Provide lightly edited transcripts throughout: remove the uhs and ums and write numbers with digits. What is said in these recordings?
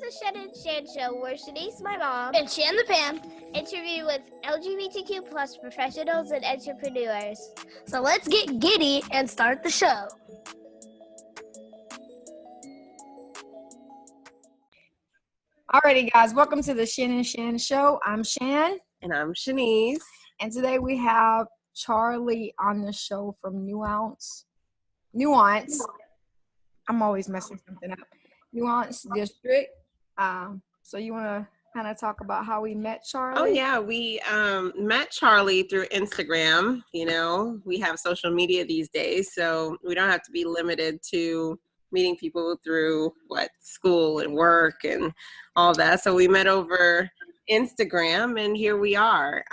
the Shen and Shan Show, where Shenice, my mom, and Shan the Pan interview with LGBTQ plus professionals and entrepreneurs. So let's get giddy and start the show. Alrighty, guys, welcome to the Shen and Shan Show. I'm Shan. And I'm Shenice. And today we have Charlie on the show from Nuance. I'm always messing something up. Nuance District. So you want to kind of talk about how we met Charlie? Oh, yeah. We met Charlie through Instagram. You know, we have social media these days, so we don't have to be limited to meeting people through school and work and all that. So we met over Instagram, and here we are.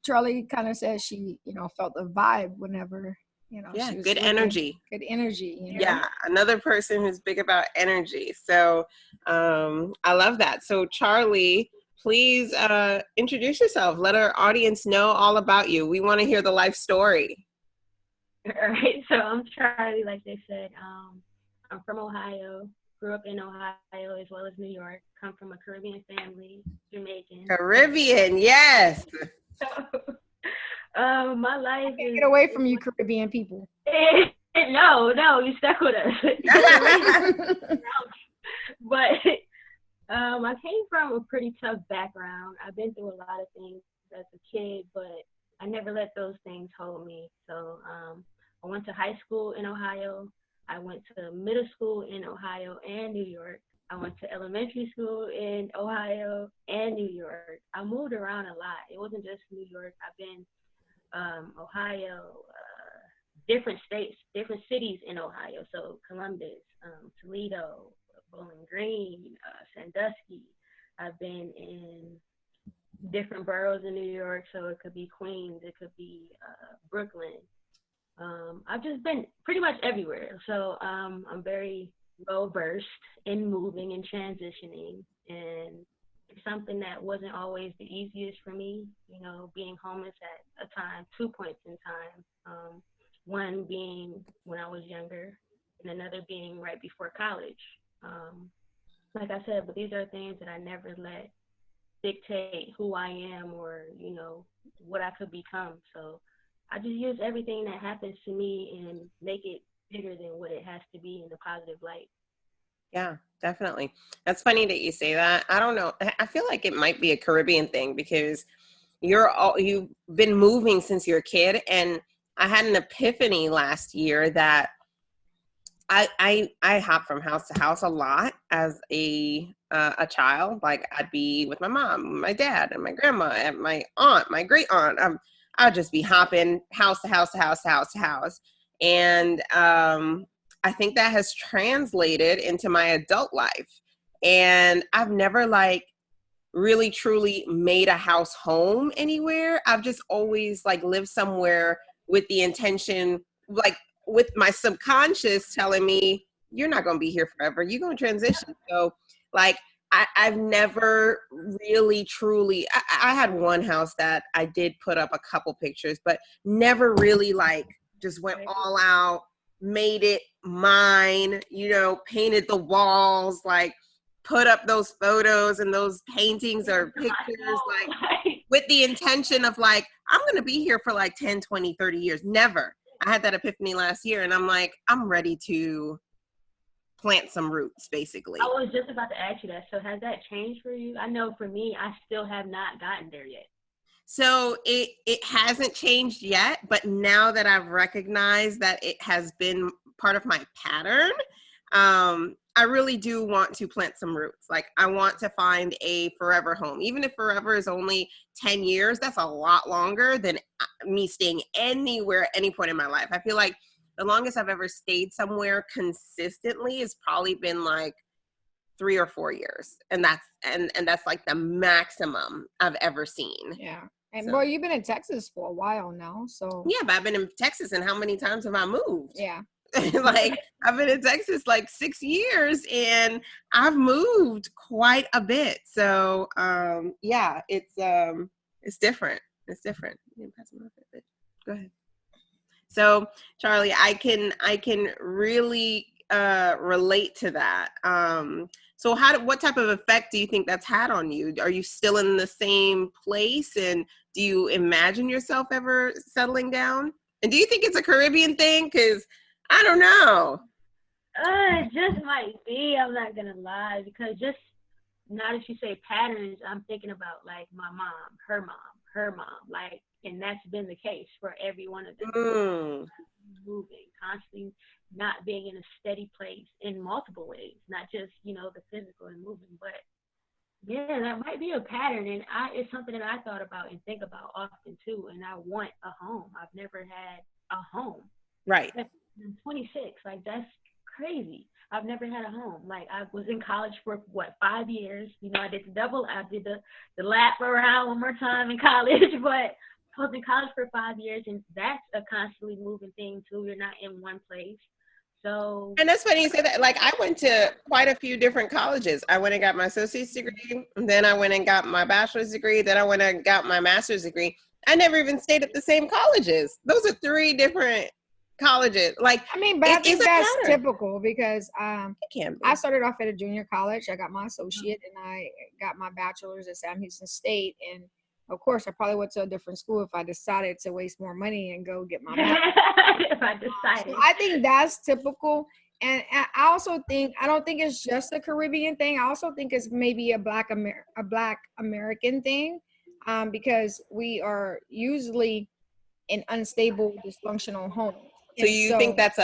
Charlie kind of said she, felt the vibe whenever, yeah, she was good looking, energy. Good energy. Yeah, another person who's big about energy. So I love that. So Charlie, please introduce yourself. Let our audience know all about you. We want to hear the life story. All right, so I'm Charlie, like they said. I'm from Ohio, grew up in Ohio as well as New York, come from a Caribbean family, Jamaican. Caribbean, yes. My life is... Get away from you Caribbean people. No, you stuck with us. But I came from a pretty tough background. I've been through a lot of things as a kid, but I never let those things hold me. So I went to high school in Ohio. I went to middle school in Ohio and New York. I went to elementary school in Ohio and New York. I moved around a lot. It wasn't just New York. I've been Ohio, different states, different cities in Ohio. So Columbus, Toledo, Bowling Green, Sandusky. I've been in different boroughs in New York. So it could be Queens, it could be Brooklyn. I've just been pretty much everywhere. So I'm very well versed in moving and transitioning, and it's something that wasn't always the easiest for me, being homeless at a time, 2 points in time. One being when I was younger, and another being right before college. Like I said, but these are things that I never let dictate who I am or, what I could become. So I just use everything that happens to me and make it bigger than what it has to be in a positive light. Yeah, definitely. That's funny that you say that. I don't know. I feel like it might be a Caribbean thing because you've been moving since you're a kid, and I had an epiphany last year that I hop from house to house a lot as a child. Like I'd be with my mom, my dad, and my grandma, and my aunt, my great aunt. I'd just be hopping house to house to house to house to house. And I think that has translated into my adult life. And I've never really truly made a house home anywhere. I've just always lived somewhere with the intention, with my subconscious telling me, you're not going to be here forever. You're going to transition. So I've never really truly, I had one house that I did put up a couple pictures, but never really just went all out, made it mine, painted the walls, put up those photos and those paintings or pictures, with the intention of I'm going to be here for 10, 20, 30 years. Never. I had that epiphany last year, and I'm ready to plant some roots, basically. I was just about to ask you that. So has that changed for you? I know for me, I still have not gotten there yet. So it hasn't changed yet, but now that I've recognized that it has been part of my pattern, I really do want to plant some roots. I want to find a forever home. Even if forever is only 10 years, that's a lot longer than me staying anywhere at any point in my life. I feel like the longest I've ever stayed somewhere consistently has probably been 3 or 4 years. And that's the maximum I've ever seen. Yeah. And boy, you've been in Texas for a while now. So yeah, but I've been in Texas, and how many times have I moved? Yeah. I've been in Texas 6 years, and I've moved quite a bit. So yeah, it's different. It's different. Go ahead. So Charlie, I can really relate to that. So what type of effect do you think that's had on you? Are you still in the same place? And do you imagine yourself ever settling down? And do you think it's a Caribbean thing? Because I don't know. It just might be. I'm not gonna lie, because just now that you say patterns, I'm thinking about like my mom, her mom, like, and that's been the case for every one of them. Moving, constantly not being in a steady place in multiple ways, not just, the physical and moving, but yeah, that might be a pattern. And it's something that I thought about and think about often too. And I want a home. I've never had a home. Right. I'm 26. Like, that's crazy. I've never had a home. Like, I was in college for 5 years. I did I did the lap around one more time in college, but I was in college for 5 years, and that's a constantly moving thing too. You're not in one place. So, and that's funny you say that. Like, I went to quite a few different colleges. I went and got my associate's degree, and then I went and got my bachelor's degree, then I went and got my master's degree. I never even stayed at the same colleges. Those are 3 different colleges. Like, I mean, but I think that's pattern. typical because I started off at a junior college. I got my associate and I got my bachelor's at Sam Houston State. And of course, I probably went to a different school if I decided to waste more money and go get my master's. If I decided. So I think that's typical. And I also think, I don't think it's just a Caribbean thing. I also think it's maybe a Black American thing, because we are usually in unstable, dysfunctional homes. So you think that's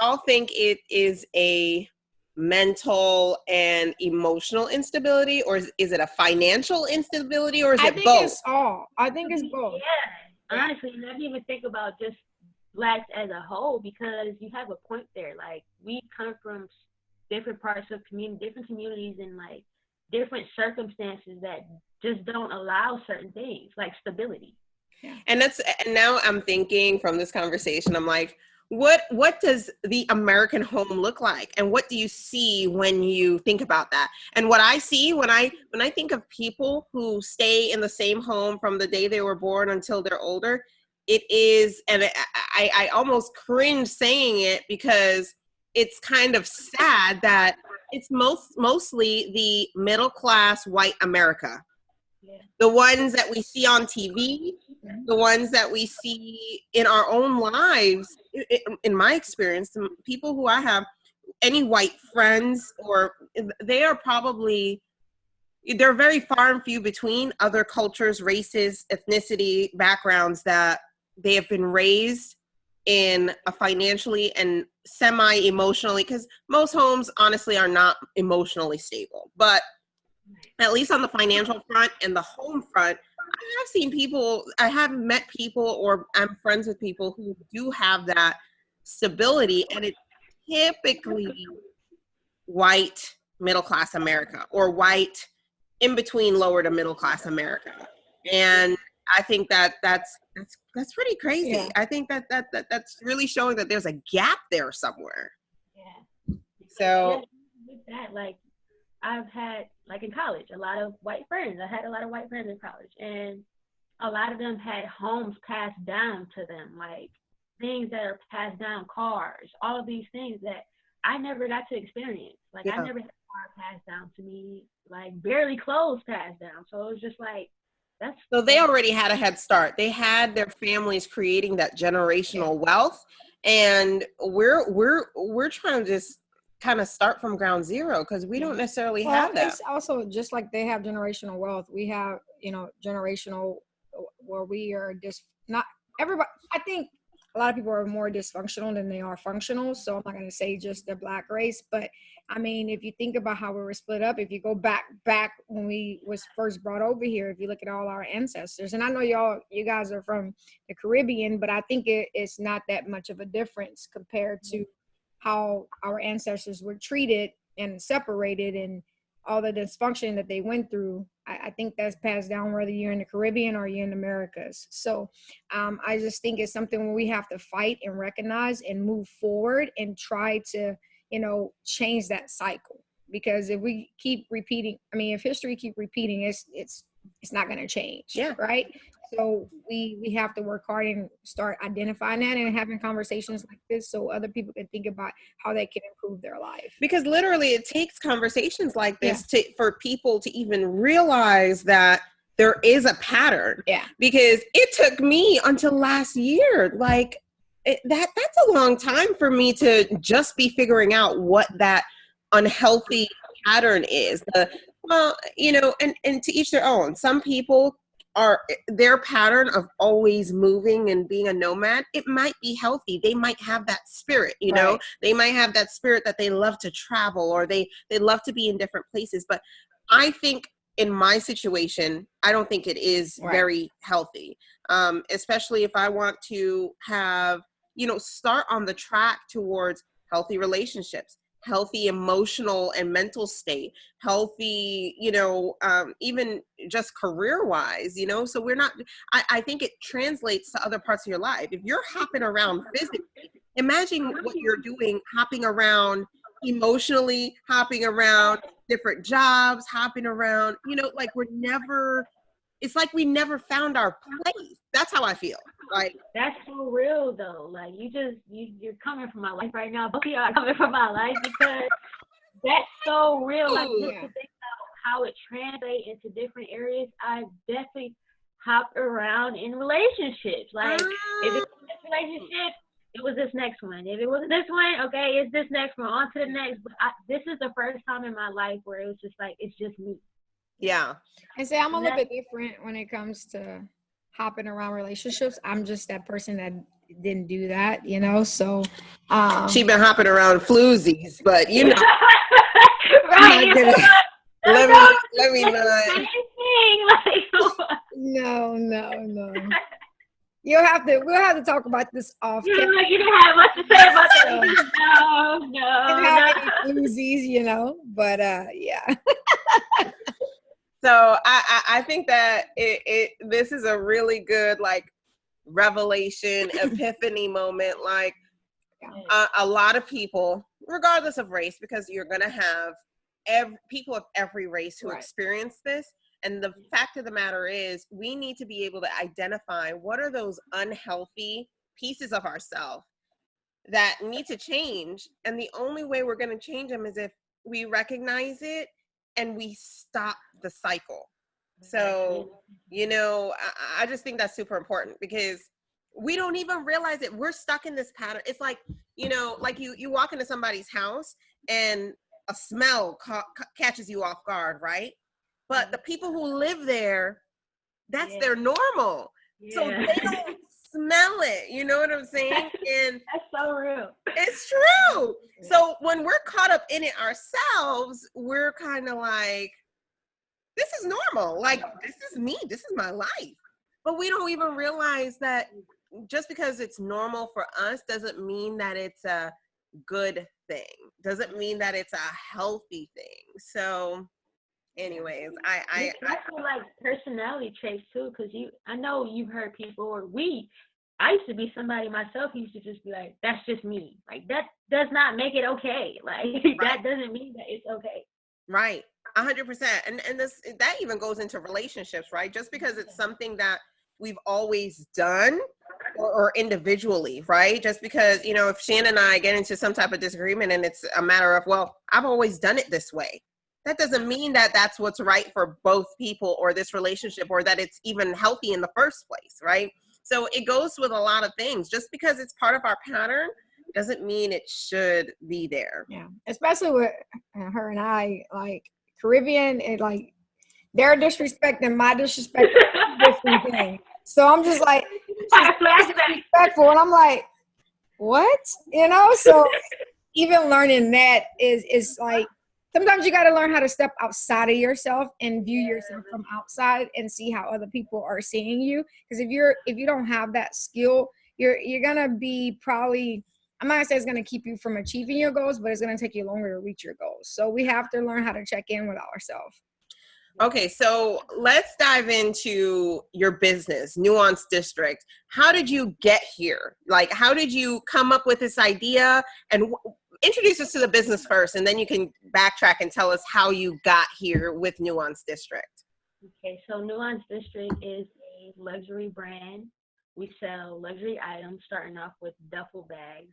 y'all think it is a mental and emotional instability, or is it a financial instability, or is it both? It's all. I think it's both. Yeah, honestly, and I didn't even think about just Blacks as a whole, because you have a point there. Like, we come from different parts of different communities, and like different circumstances that just don't allow certain things, like stability. Yeah. And now I'm thinking from this conversation, I'm like, what does the American home look like? And what do you see when you think about that? And what I see when I think of people who stay in the same home from the day they were born until they're older, it is, and I almost cringe saying it because it's kind of sad that it's mostly the middle class white America. Yeah. The ones that we see on TV, the ones that we see in our own lives, in my experience, the people who I have, any white friends, or they're very far and few between other cultures, races, ethnicity, backgrounds that they have been raised in a financially and semi-emotionally, because most homes honestly are not emotionally stable, but at least on the financial front and the home front, I have met people, or I'm friends with people who do have that stability, and it's typically white middle class America, or white in between lower to middle class America. And I think that's pretty crazy. Yeah. I think that's really showing that there's a gap there somewhere. Yeah. So with that, like, I've had, like, in college, a lot of white friends. I had a lot of white friends in college, and a lot of them had homes passed down to them, like things that are passed down, cars, all of these things that I never got to experience. Like, I never had a car passed down to me, like barely clothes passed down. So it was just like, so they already had a head start. They had their families creating that generational wealth, and we're trying to just kind of start from ground zero, because we don't necessarily have that. It's also just like they have generational wealth. We have, generational, where we are just not everybody. I think a lot of people are more dysfunctional than they are functional. So I'm not going to say just the Black race, but I mean, if you think about how we were split up, if you go back when we was first brought over here, if you look at all our ancestors, and I know you guys are from the Caribbean, but I think it's not that much of a difference compared to how our ancestors were treated and separated, and all the dysfunction that they went through. I think that's passed down whether you're in the Caribbean or you're in the Americas. So I just think it's something where we have to fight and recognize and move forward and try to, change that cycle. Because if we keep repeating, if history keep repeating, it's not going to change. Yeah. Right. So we have to work hard and start identifying that and having conversations like this so other people can think about how they can improve their life. Because literally it takes conversations like this for people to even realize that there is a pattern. Yeah. Because it took me until last year, like that's a long time for me to just be figuring out what that unhealthy pattern is. Well, you know, and to each their own. Some people are their pattern of always moving and being a nomad. It might be healthy. They might have that spirit, you know, they might have that spirit that they love to travel or they love to be in different places. But I think in my situation, I don't think it is very healthy. Especially if I want to have, you know, start on the track towards healthy relationships, healthy emotional and mental state, healthy, you know, even just career wise, you know, so we're not, I think it translates to other parts of your life. If you're hopping around physically, imagine what you're doing, hopping around emotionally, hopping around different jobs, hopping around, you know, like it's like we never found our place. That's how I feel. Like, that's so real though. Like you're coming from my life right now. Both of y'all are coming from my life because that's so real. Like just to think about how it translates into different areas. I definitely hopped around in relationships. Like if it's this relationship, it was this next one. If it was this one, okay, it's this next one. On to the next. But this is the first time in my life where it was just like it's just me. Yeah. And say I'm a little bit different when it comes to hopping around relationships. I'm just that person that didn't do that, you know. So she been hopping around floozies, but you know, right? let me not. No. We'll have to talk about this off. You didn't have much to say about that. No. Didn't have any floozies, you know. But yeah. So I think that this is a really good like revelation, epiphany moment. Like a lot of people, regardless of race, because you're gonna have people of every race who experience this. And the fact of the matter is, we need to be able to identify what are those unhealthy pieces of ourselves that need to change. And the only way we're gonna change them is if we recognize it and we stop the cycle. So, you know, I just think that's super important because we don't even realize it. We're stuck in this pattern. It's like, you know, like you walk into somebody's house and a smell catches you off guard, right? But the people who live there, that's their normal. So they don't smell it. You know what I'm saying? And that's so real. It's true. So when we're caught up in it ourselves, we're kind of like, this is normal. Like, this is me. This is my life. But we don't even realize that just because it's normal for us doesn't mean that it's a good thing. Doesn't mean that it's a healthy thing. So anyways, I feel like personality traits too, because I know you've heard people I used to be somebody myself who used to just be like, that's just me. Like that does not make it okay. Like that doesn't mean that it's okay. Right. 100%. And that even goes into relationships, right? Just because it's something that we've always done or individually, right? Just because, you know, if Shan and I get into some type of disagreement and it's a matter of, well, I've always done it this way. That doesn't mean that that's what's right for both people or this relationship or that it's even healthy in the first place, right? So it goes with a lot of things. Just because it's part of our pattern doesn't mean it should be there. Yeah, especially with her and I, like Caribbean, and like their disrespect and my disrespect is a different thing. So I'm just like, disrespectful, and I'm like, what? You know? So even learning that is like, sometimes you got to learn how to step outside of yourself and view yourself from outside and see how other people are seeing you. Because if you don't have that skill, you're gonna be probably, I'm not gonna say it's gonna keep you from achieving your goals, but it's gonna take you longer to reach your goals. So we have to learn how to check in with ourselves. Okay, so let's dive into your business, Nuance District. How did you get here? Like, how did you come up with this idea? And introduce us to the business first, and then you can backtrack and tell us how you got here with Nuance District. Okay, so Nuance District is a luxury brand. We sell luxury items, starting off with duffel bags.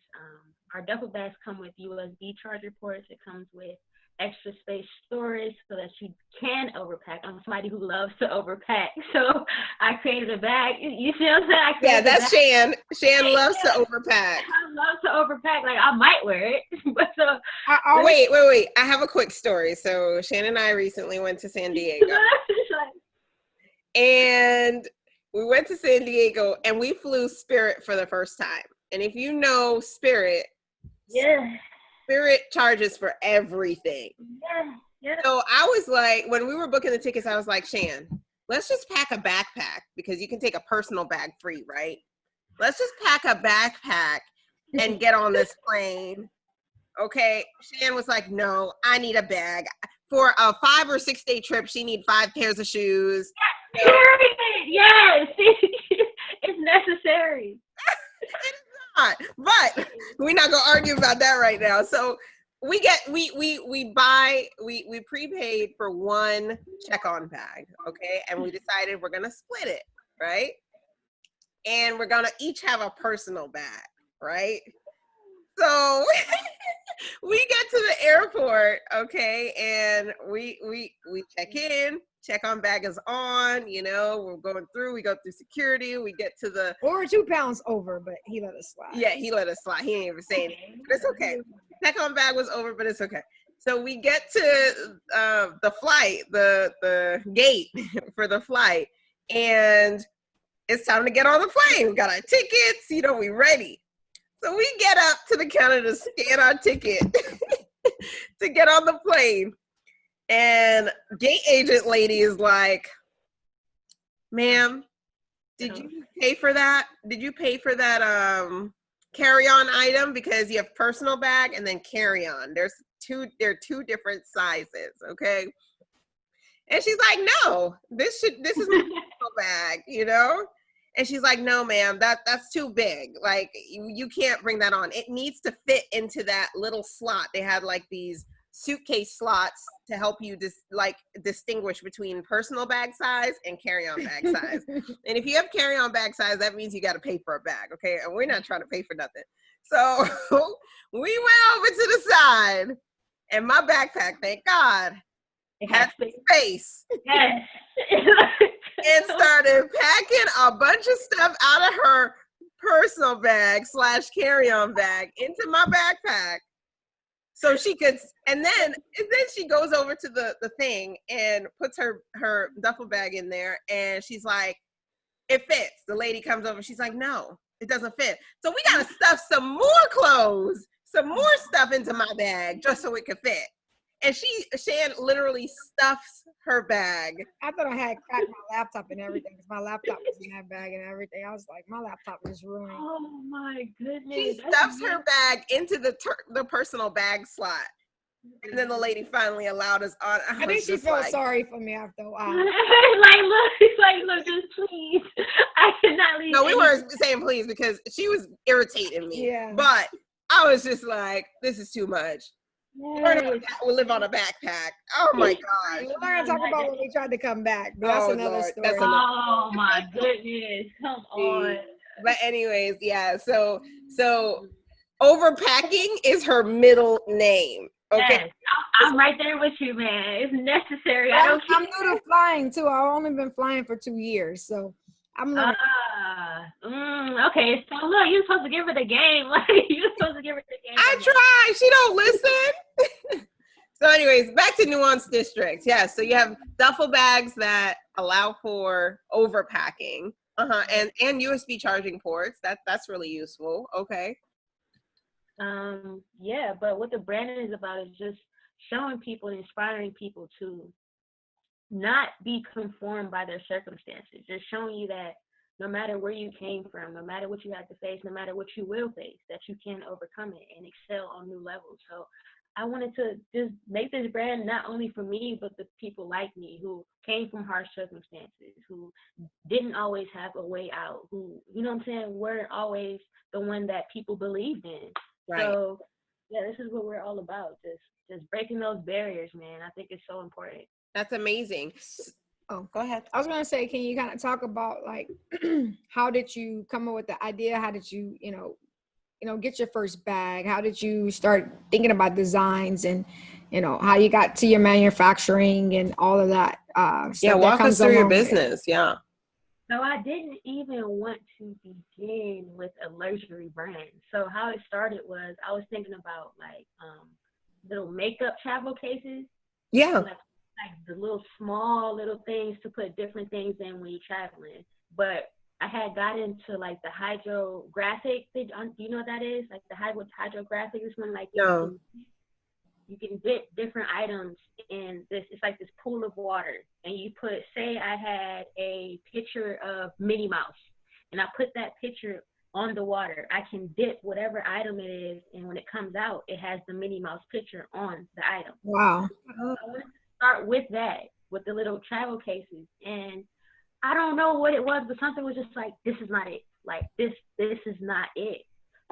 Our duffel bags come with USB charger ports. It comes with extra space storage so that you can overpack. I'm somebody who loves to overpack, so I created a bag. You see what I'm saying? Yeah, that's Shan. Shan loves to overpack. I love to overpack. Like, I might wear it, but so wait. I have a quick story. So Shan and I recently went to San Diego, and we went to San Diego, and we flew Spirit for the first time. And if you know Spirit, yeah. Spirit charges for everything. Yeah. So I was like, when we were booking the tickets, I was like, Shan, let's just pack a backpack because you can take a personal bag free, right? Let's just pack a backpack and get on this plane. Okay. Shan was like, no, I need a bag. For a 5 or 6 day trip, she needs 5 pairs of shoes. Yes. It's necessary. Not, but we're not gonna argue about that right now. So we prepaid for one check-on bag, okay, and we decided we're gonna split it, right? And we're gonna each have a personal bag, right? So we get to the airport, okay, and we check in. Check-on bag is on, you know, we go through security, we get to the... Or 2 pounds over, but he let us slide. Yeah, he let us slide. He didn't even say anything, but it's okay. Check-on bag was over, but it's okay. So we get to the flight, the gate for the flight, and it's time to get on the plane. We got our tickets, you know, we ready. So we get up to the counter to scan our ticket to get on the plane. And gate agent lady is like, ma'am, did you pay for that? Did you pay for that carry-on item? Because you have personal bag and then carry-on. There are 2 different sizes, okay? And she's like, no, this is my personal bag, you know? And she's like, no, ma'am, that's too big. Like, you can't bring that on. It needs to fit into that little slot. They had like these suitcase slots to help you distinguish between personal bag size and carry-on bag size. And if you have carry-on bag size, that means you got to pay for a bag, okay? And we're not trying to pay for nothing. So we went over to the side, and my backpack, thank God, had space. Yes. And started packing a bunch of stuff out of her personal bag / carry-on bag into my backpack. So she could, and then she goes over to the thing and puts her duffel bag in there, and she's like, it fits. The lady comes over, she's like, no, it doesn't fit. So we gotta stuff some more clothes, some more stuff into my bag just so it could fit. And Shan literally stuffs her bag. I thought I had cracked my laptop and everything because my laptop was in that bag and everything. I was like, my laptop is ruined. Oh my goodness. She stuffs her bag into the personal bag slot. And then the lady finally allowed us on. I think she felt sorry for me after a while. Look, just please. I cannot leave. No, we weren't saying please because she was irritating me. Yeah. But I was just like, this is too much. We'll live on a backpack. Oh my gosh. We're going to talk about when we tried to come back. But that's another story. Oh my goodness. Come on. But anyways, yeah. So overpacking is her middle name. Okay. Yes, I'm right there with you, man. It's necessary. I'm new to flying too. I've only been flying for 2 years, so I'm learning. Okay, so look, you're supposed to give her the game. Like, you're supposed to give her the game. I try. She don't listen. So anyways, back to Nuance District. Yeah, so you have duffel bags that allow for overpacking. And USB charging ports. That's really useful. Okay. Yeah, but what the brand is about is just showing people and inspiring people to not be conformed by their circumstances. Just showing you that no matter where you came from, no matter what you had to face, no matter what you will face, that you can overcome it and excel on new levels. So I wanted to just make this brand not only for me, but the people like me who came from harsh circumstances, who didn't always have a way out, who, you know what I'm saying, weren't always the one that people believed in. Right. So yeah, this is what we're all about. Just breaking those barriers, man. I think it's so important. That's amazing. Oh, Go ahead. I was gonna say, can you kind of talk about like how did you come up with the idea? How did you, get your first bag? How did you start thinking about designs and, how you got to your manufacturing and all of that Yeah, stuff that walk us comes through your along with it? business. Yeah. So I didn't even want to begin with a luxury brand. So how it started was I was thinking about like little makeup travel cases, Yeah. like the little small little things to put different things in when you're traveling. But I had got into like the hydrographic. Do you know what that is? Like the hydrographic is when like No. you can dip different items in this. It's like this pool of water, and you put. Say I had a picture of Minnie Mouse, and I put that picture on the water. I can dip whatever item it is, and when it comes out, it has the Minnie Mouse picture on the item. Wow. I wanted to start with that, with the little travel cases, and I don't know what it was, but something was just like, this is not it. Like this is not it.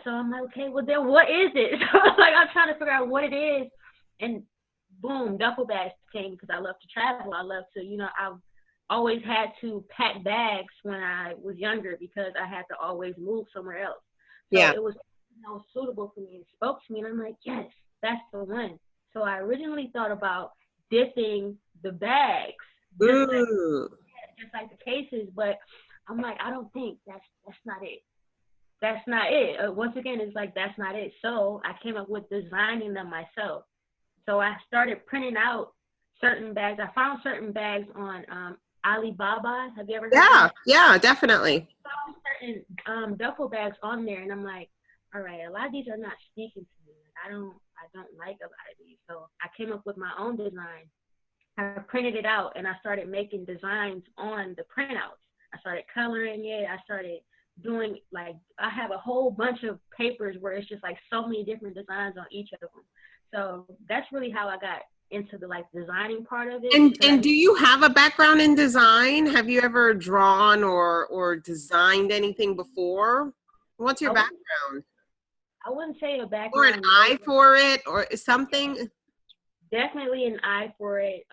So I'm like, okay, well then what is it? So like I'm trying to figure out what it is, and boom, duffel bags came because I love to travel. I love to, I've always had to pack bags when I was younger because I had to always move somewhere else. So Yeah. it was suitable for me. It spoke to me, and I'm like, yes, that's the one. So I originally thought about dipping the bags, just like the cases, but I'm like, I don't think that's not it. That's not it. Once again, it's like, that's not it. So I came up with designing them myself. So I started printing out certain bags. I found certain bags on Alibaba. Have you ever heard of that? Yeah, definitely. I found certain duffel bags on there, and I'm like, all right, a lot of these are not speaking to me. I don't like a lot of these. So I came up with my own design. I printed it out, and I started making designs on the printouts. I started coloring it. I started doing, like, I have a whole bunch of papers where it's just like so many different designs on each of them. So that's really how I got into the like designing part of it. And do you have a background in design? Have you ever drawn or designed anything before? What's your background? I wouldn't say a background. Or an eye for it or something? Definitely an eye for it.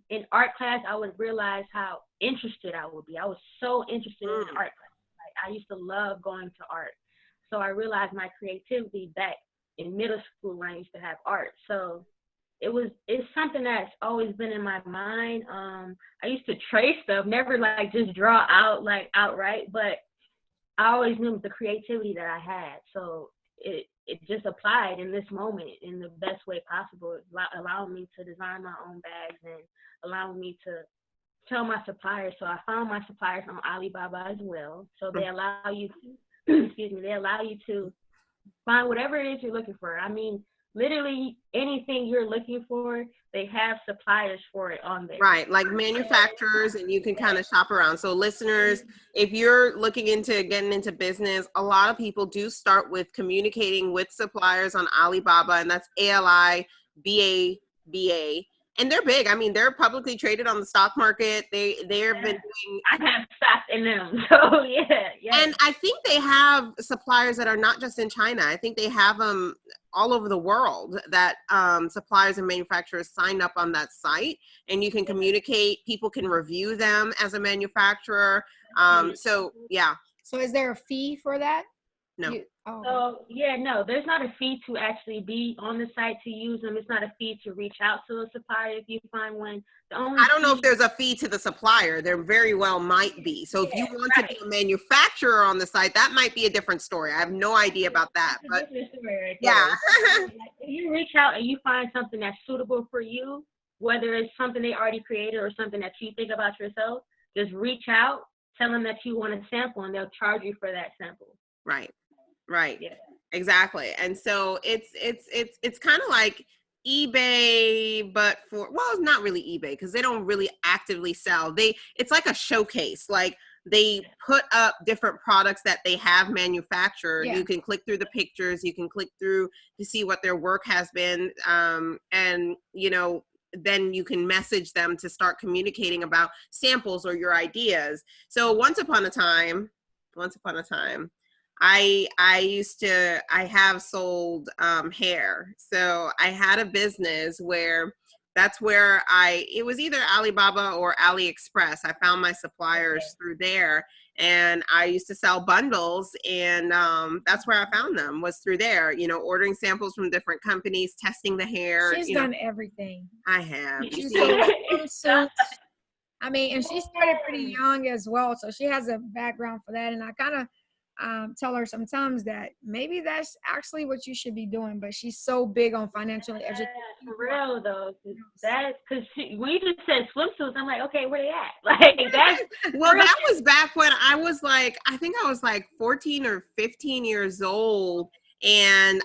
In art class, I would realize how interested I would be. I was so interested in art class. Like, I used to love going to art. So I realized my creativity back in middle school when I used to have art. So it's something that's always been in my mind. I used to trace stuff, never like just draw out like outright, but I always knew the creativity that I had. So it just applied in this moment in the best way possible, allowing me to design my own bags and allowing me to tell my suppliers. So I found my suppliers on Alibaba as well. So they allow you to, they allow you to find whatever it is you're looking for. I mean, literally anything you're looking for, they have suppliers for it on there. Right, like manufacturers, and you can kind of shop around. So listeners, if you're looking into getting into business, a lot of people do start with communicating with suppliers on Alibaba, and that's Alibaba. And they're big. I mean, they're publicly traded on the stock market. They've been doing. I have stock in them, so yeah. And I think they have suppliers that are not just in China. I think they have them all over the world. That suppliers and manufacturers sign up on that site, and you can communicate. People can review them as a manufacturer. So yeah. So is there a fee for that? No. So no, there's not a fee to actually be on the site to use them. It's not a fee to reach out to a supplier if you find one. I don't know if there's a fee to the supplier. There very well might be. So if you want to be a manufacturer on the site, that might be a different story. I have no idea about that. But yeah. If you reach out and you find something that's suitable for you, whether it's something they already created or something that you think about yourself, just reach out, tell them that you want a sample, and they'll charge you for that sample. Right. Yeah. Exactly. And so it's kind of like eBay, but it's not really eBay because they don't really actively sell. It's like a showcase. Like they put up different products that they have manufactured. Yeah. You can click through the pictures. You can click through to see what their work has been. And then you can message them to start communicating about samples or your ideas. So once upon a time, I have sold hair. So I had a business where that's where it was either Alibaba or AliExpress. I found my suppliers through there, and I used to sell bundles, and that's where I found them, was through there, you know, ordering samples from different companies, testing the hair. She's done everything. I have. She's sold swimsuits. I mean, and she started pretty young as well, so she has a background for that. And I kind of tell her sometimes that maybe that's actually what you should be doing, but she's so big on financially educated. For real though, that's because when you just said swimsuits, I'm like, okay, where they at? Like that's well, that was back when I was like, I think I was like 14 or 15 years old, and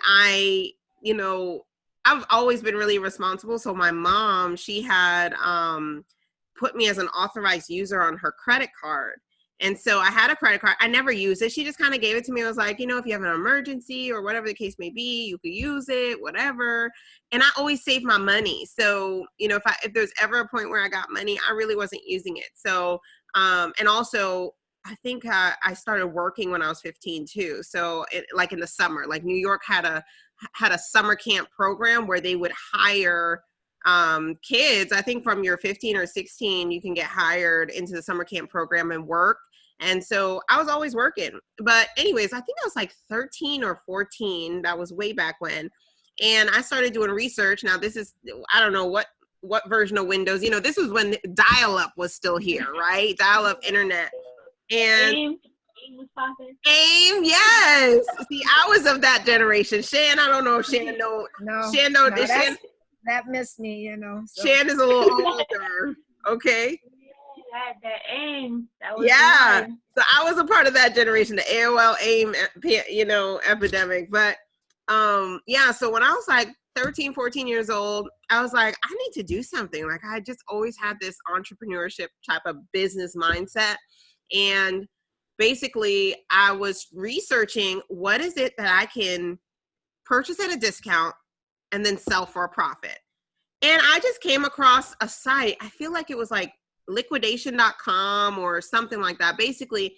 you know, I've always been really responsible. So my mom, she had put me as an authorized user on her credit card. And so I had a credit card. I never used it. She just kind of gave it to me. I was like, you know, if you have an emergency or whatever the case may be, you could use it, whatever. And I always save my money. So, you know, if there's ever a point where I got money, I really wasn't using it. So, and also I think I started working when I was 15 too. So like in the summer, like New York had a summer camp program where they would hire kids. I think from your 15 or 16, you can get hired into the summer camp program and work. And so I was always working. But anyways, I think I was like 13 or 14. That was way back when. And I started doing research. Now this is, I don't know what version of Windows, you know, this was when dial-up was still here, right? Dial-up internet. And AIM was popping. AIM, yes. See, I was of that generation. Shan, I don't know if Shan know. No, Shan know. no, Shan, that missed me, you know. So. Shan is a little older. Okay. That AIM. That was Yeah. nice. So I was a part of that generation, the AOL AIM, you know, epidemic. But yeah, so when I was like 13, 14 years old, I was like, I need to do something. Like I just always had this entrepreneurship type of business mindset. And basically I was researching what is it that I can purchase at a discount and then sell for a profit. And I just came across a site. I feel like it was like liquidation.com or something like that. Basically,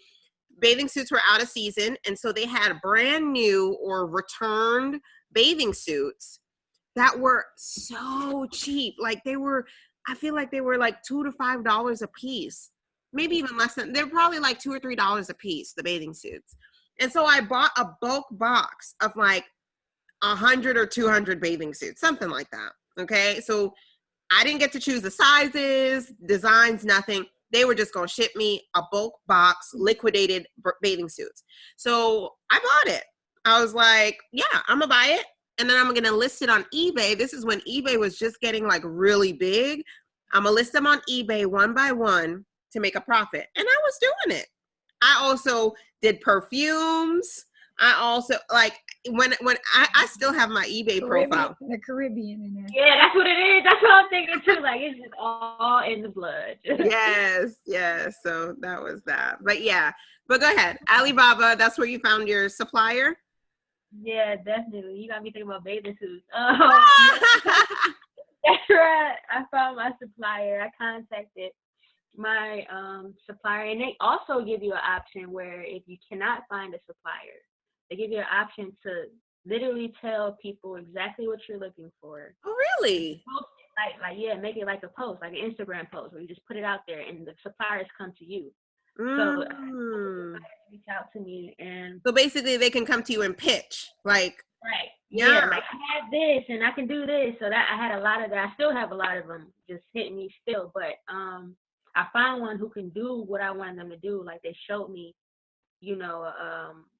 bathing suits were out of season. And so they had brand new or returned bathing suits that were so cheap. Like I feel like they were like $2 to $5 a piece, maybe even less than, they're probably like $2 or $3 a piece, the bathing suits. And so I bought a bulk box of like 100 or 200 bathing suits, something like that. Okay. So I didn't get to choose the sizes, designs, nothing. They were just going to ship me a bulk box, liquidated bathing suits. So I bought it. I was like, yeah, I'm going to buy it. And then I'm going to list it on eBay. This is when eBay was just getting like really big. I'm going to list them on eBay one by one to make a profit. And I was doing it. I also did perfumes. I also like when I still have my eBay profile. The Caribbean in there. Yeah, that's what it is. That's what I'm thinking too. Like it's just all in the blood. Yes. So that was that. But yeah, but go ahead. Alibaba, that's where you found your supplier? Yeah, definitely. You got me thinking about bathing suits. That's right. I found my supplier. I contacted my supplier, and they also give you an option where if you cannot find a supplier, they give you an option to literally tell people exactly what you're looking for. Oh, really? Post it, like yeah, make it like a post, like an Instagram post, where you just put it out there, and the suppliers come to you. So reach out to me, and so basically they can come to you and pitch, like right, yeah, like I have this and I can do this. So that I had a lot of that. I still have a lot of them just hitting me still, but I found one who can do what I wanted them to do. Like they showed me, you know,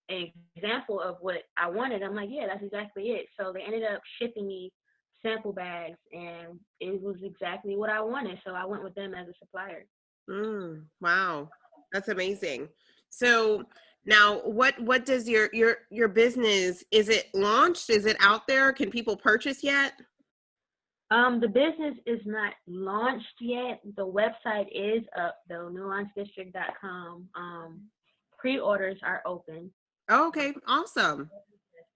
an example of what I wanted. I'm like, yeah, that's exactly it. So they ended up shipping me sample bags, and it was exactly what I wanted. So I went with them as a supplier. Wow, that's amazing. So now, what does your business? Is it launched? Is it out there? Can people purchase yet? The business is not launched yet. The website is up though, nuancedistrict.com. Pre-orders are open. Oh, okay, awesome.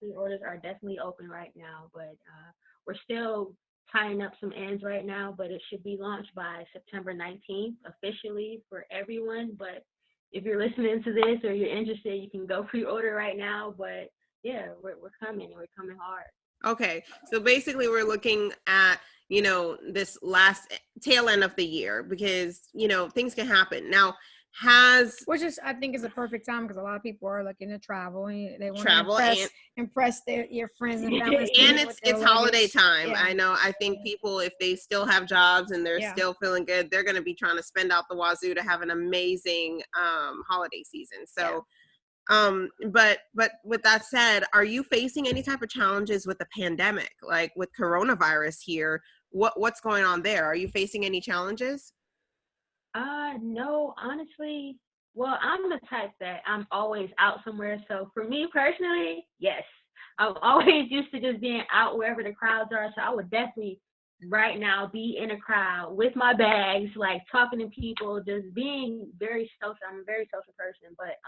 Pre-orders are definitely open right now, but we're still tying up some ends right now, but it should be launched by September 19th officially for everyone. But if you're listening to this or you're interested, you can go pre-order right now. But yeah, we're coming, and we're coming hard. Okay, so basically we're looking at, you know, this last tail end of the year, because, you know, things can happen. Now, which is, I think, is a perfect time because a lot of people are looking to travel and they want travel to impress your friends and family. and it's holiday time. Yeah. I know. I think people, if they still have jobs and they're still feeling good, they're going to be trying to spend out the wazoo to have an amazing holiday season. So, but with that said, are you facing any type of challenges with the pandemic, like with coronavirus here? What's going on there? Are you facing any challenges? No, honestly. Well, I'm the type that I'm always out somewhere. So for me personally, yes. I'm always used to just being out wherever the crowds are. So I would definitely right now be in a crowd with my bags, like talking to people, just being very social. I'm a very social person. But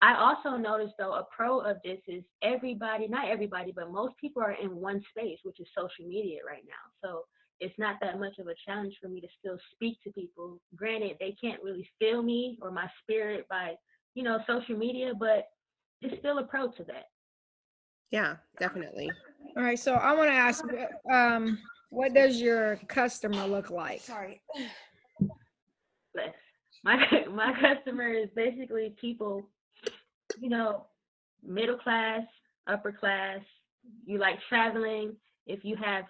I also noticed, though, a pro of this is everybody, not everybody, but most people are in one space, which is social media right now. So it's not that much of a challenge for me to still speak to people. Granted, they can't really feel me or my spirit by, you know, social media, but it's still a pro to that. Yeah, definitely. All right, so I want to ask, what does your customer look like? Sorry. Bless. My customer is basically people, you know, middle class, upper class. You like traveling. If you have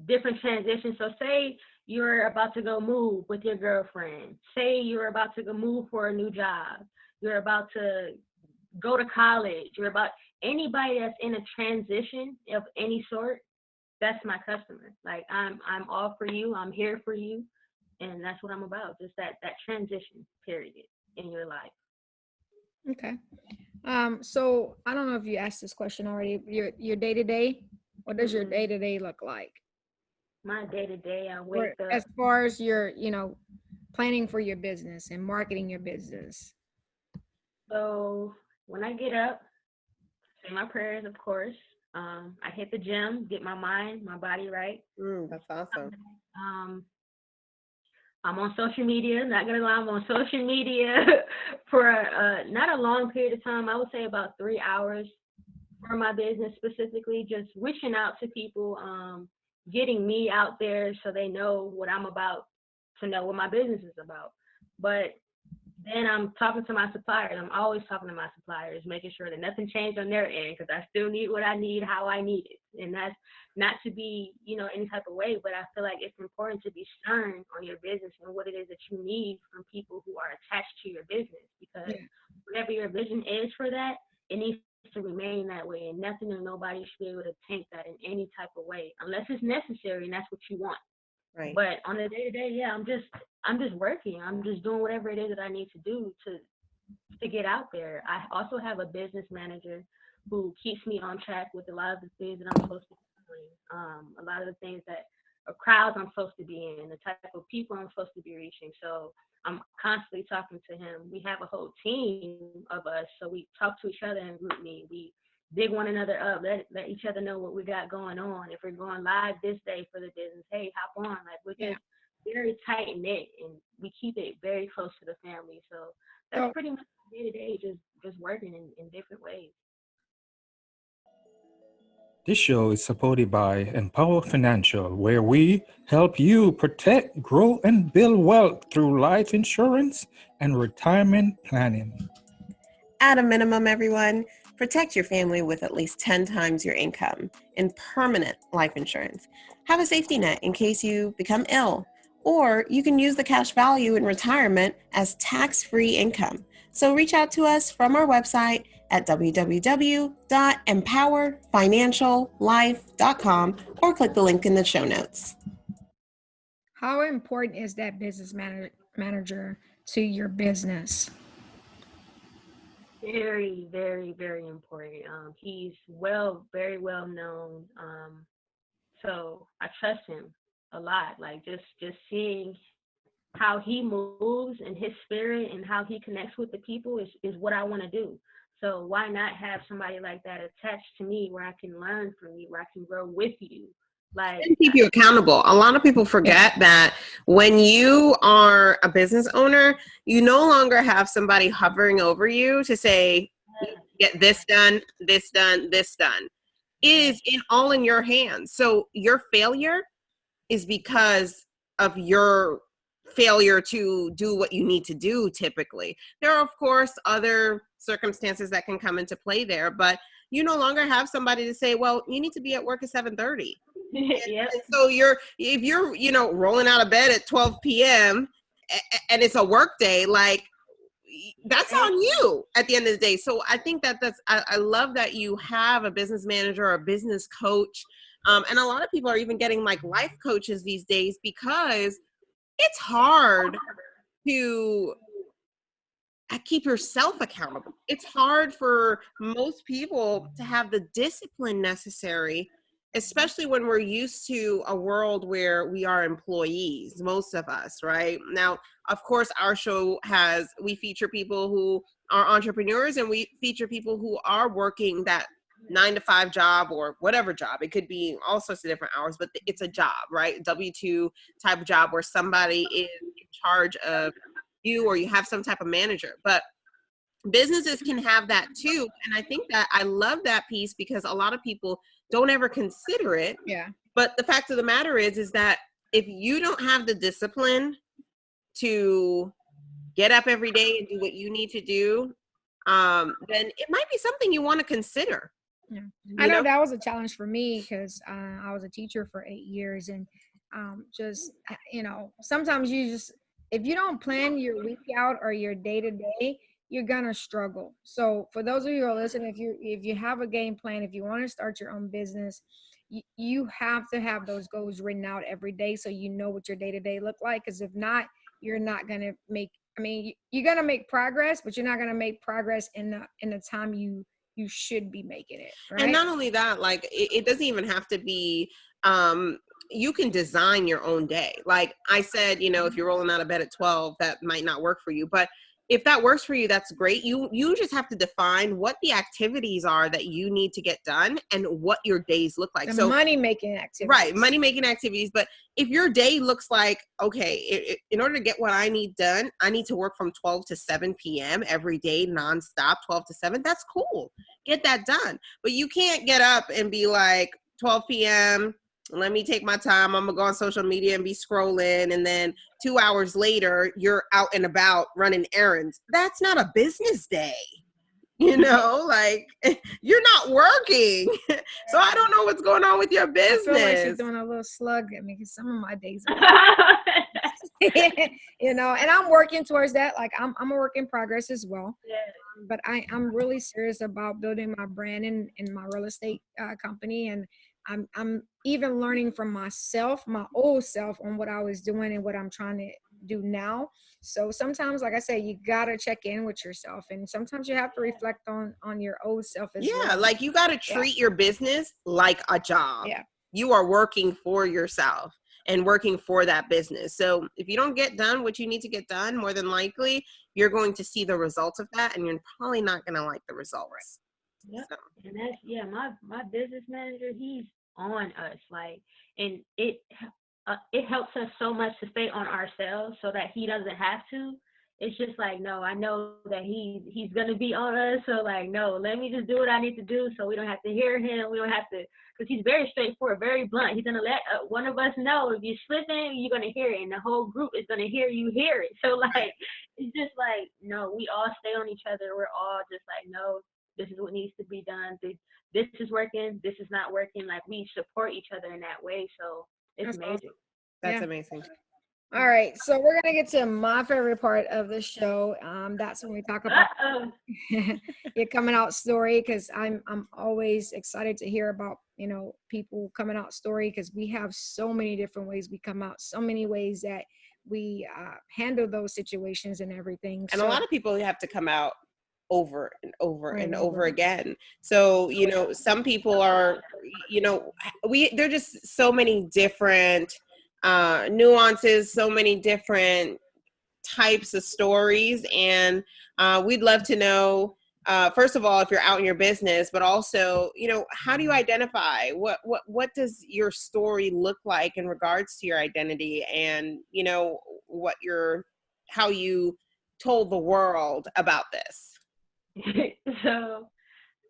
different transitions. So say you're about to go move with your girlfriend. Say you're about to go move for a new job. You're about to go to college. You're about anybody that's in a transition of any sort. That's my customer. Like I'm all for you. I'm here for you. And that's what I'm about. Just that transition period in your life. Okay. So I don't know if you asked this question already. Your day-to-day, what does your day-to-day look like? My day-to-day, I wake up. As far as your, you know, planning for your business and marketing your business. So when I get up, say my prayers, of course. I hit the gym, get my mind, my body right. That's awesome. I'm on social media. Not gonna lie, I'm on social media for not a long period of time. I would say about 3 hours for my business specifically. Just reaching out to people, getting me out there so they know what I'm about, to know what my business is about. But then I'm talking to my suppliers. I'm always talking to my suppliers, making sure that nothing changed on their end, because I still need what I need, how I need it. And that's not to be, you know, any type of way, but I feel like it's important to be stern on your business and what it is that you need from people who are attached to your business, because whatever your vision is for that, it needs to remain that way, and nothing and nobody should be able to taint that in any type of way, unless it's necessary and that's what you want. Right. But on a day-to-day, yeah, I'm just working. I'm just doing whatever it is that I need to do to get out there. I also have a business manager who keeps me on track with a lot of the things that I'm supposed to be doing, a lot of the things that crowds I'm supposed to be in, the type of people I'm supposed to be reaching. So I'm constantly talking to him. We have a whole team of us, so we talk to each other in group meet. We dig one another up, let each other know what we got going on. If we're going live this day for the business, hey, hop on. Like, we're just very tight knit, and we keep it very close to the family. So that's pretty much day to day, just working in different ways. This show is supported by Empower Financial, where we help you protect, grow, and build wealth through life insurance and retirement planning. At a minimum, everyone, protect your family with at least 10 times your income in permanent life insurance. Have a safety net in case you become ill, or you can use the cash value in retirement as tax-free income. So reach out to us from our website at www.empowerfinanciallife.com or click the link in the show notes. How important is that business manager to your business? Very, very, very important. He's very well known. So I trust him a lot. Like just seeing how he moves and his spirit and how he connects with the people is what I want to do. So why not have somebody like that attached to me, where I can learn from you, where I can grow with you? Like, and keep you accountable. A lot of people forget that when you are a business owner, you no longer have somebody hovering over you to say, get this done, this done, this done. is all in your hands. So your failure is because of your failure to do what you need to do. Typically, there are of course other circumstances that can come into play there, but you no longer have somebody to say, well, you need to be at work at 7:30. Yep. And so if you're rolling out of bed at 12 p.m. And it's a work day, like, that's on you at the end of the day. So I think I love that you have a business manager or a business coach. And a lot of people are even getting like life coaches these days, because it's hard to keep yourself accountable. It's hard for most people to have the discipline necessary, especially when we're used to a world where we are employees, most of us, right? Now, of course, our show we feature people who are entrepreneurs, and we feature people who are working that 9-to-5 job or whatever job. It could be all sorts of different hours, but it's a job, right? W-2 type of job where somebody is in charge of you, or you have some type of manager. But businesses can have that too. And I think that I love that piece, because a lot of people don't ever consider it. Yeah. But the fact of the matter is that if you don't have the discipline to get up every day and do what you need to do, then it might be something you want to consider. Yeah. I know that was a challenge for me, because I was a teacher for 8 years, and sometimes if you don't plan your week out or your day to day, you're gonna struggle. So for those of you who are listening, if you have a game plan, if you want to start your own business, you have to have those goals written out every day, so you know what your day to day look like. Because if not, you're not gonna make. I mean, you're gonna make progress, but you're not gonna make progress in the time you should be making it, right? And not only that, like, it doesn't even have to be, you can design your own day. Like I said, if you're rolling out of bed at 12, that might not work for you. But if that works for you, that's great. You just have to define what the activities are that you need to get done and what your days look like. So money-making activities. Right, money-making activities. But if your day looks like, okay, in order to get what I need done, I need to work from 12 to 7 p.m. every day, nonstop, 12 to 7. That's cool. Get that done. But you can't get up and be like, 12 p.m., let me take my time. I'm going to go on social media and be scrolling. And then 2 hours later, you're out and about running errands. That's not a business day. Like, you're not working. So I don't know what's going on with your business. I feel like she's doing a little slug at me, because some of my days are and I'm working towards that. Like, I'm a work in progress as well. Yeah. But I'm really serious about building my brand in my real estate company. And I'm even learning from myself, my old self, on what I was doing and what I'm trying to do now. So sometimes, like I say, you gotta check in with yourself, and sometimes you have to reflect on your old self as well. Yeah, like, you gotta treat your business like a job. Yeah. You are working for yourself and working for that business. So if you don't get done what you need to get done, more than likely you're going to see the results of that, and you're probably not going to like the results. Yep. So. And that's my business manager, he's on us, like, and it helps us so much to stay on ourselves so that he doesn't have to. It's just like, no, I know that he's gonna be on us, so like, no, let me just do what I need to do, so we don't have to hear him. We don't have to, because he's very straightforward, very blunt. He's gonna let one of us know if you're slipping, you're gonna hear it, and the whole group is gonna hear you hear it. So like, it's just like, no, we all stay on each other. We're all just like, no, this is what needs to be done. This is working. This is not working. Like, we support each other in that way. So it's amazing. That's amazing. All right, so we're gonna get to my favorite part of the show. That's when we talk about your coming out story, because I'm always excited to hear about people coming out story, because we have so many different ways we come out, so many ways that we handle those situations and everything. And a lot of people have to come out over and over and over again. So some people are, there are just so many different nuances, so many different types of stories, and we'd love to know, first of all, if you're out in your business, but also, how do you identify what does your story look like in regards to your identity, and how you told the world about this. So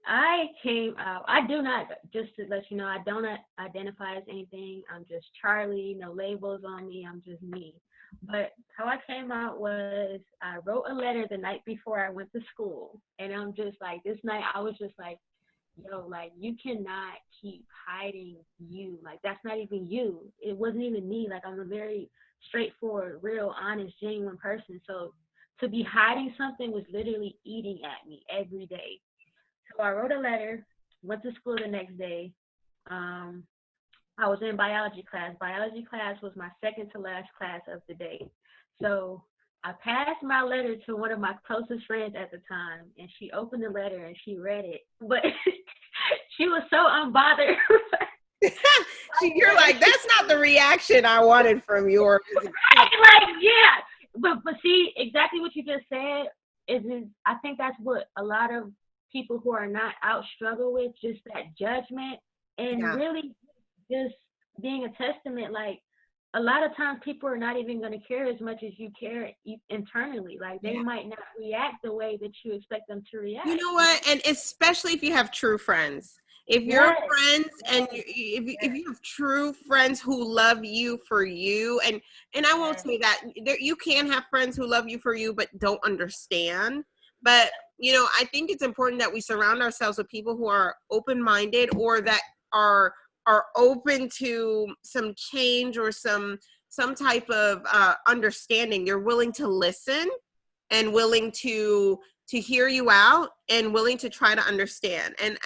I came out. I do not, just to let you know, I don't identify as anything. I'm just Charlie. No labels on me. I'm just me. But how I came out was I wrote a letter the night before I went to school, and I'm just like, this night I was just like, yo, like, you cannot keep hiding you. Like, that's not even you. It wasn't even me. Like, I'm a very straightforward, real, honest, genuine person. So to be hiding something was literally eating at me every day. So I wrote a letter, went to school the next day. I was in biology class. Biology class was my second to last class of the day. So I passed my letter to one of my closest friends at the time, and she opened the letter and she read it. But she was so unbothered. You're like, that's not the reaction I wanted from you. Or like, yeah. But see, exactly what you just said is I think that's what a lot of people who are not out struggle with, just that judgment, and really just being a testament. Like, a lot of times people are not even going to care as much as you care internally. Like, they might not react the way that you expect them to react. You know what? And especially if you have true friends. If you're friends and if you have true friends who love you for you, and I won't say that you can have friends who love you for you but don't understand. But, you know, I think it's important that we surround ourselves with people who are open-minded, or that are open to some change or some type of understanding. You're willing to listen and willing to hear you out and willing to try to understand. And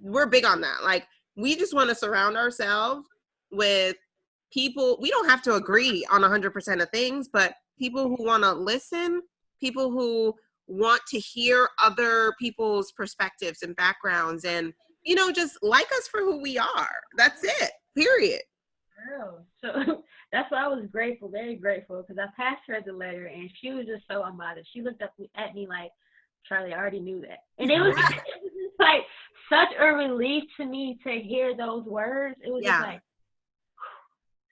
we're big on that. Like, we just want to surround ourselves with people. We don't have to agree on 100% of things, but people who want to listen, people who want to hear other people's perspectives and backgrounds, and, you know, just like us for who we are. That's it, period. Girl. So that's why I was grateful, very grateful, because I passed her the letter and she was just so unbothered. She looked up at me like, Charlie, I already knew that. And it was just like such a relief to me to hear those words. It was just like,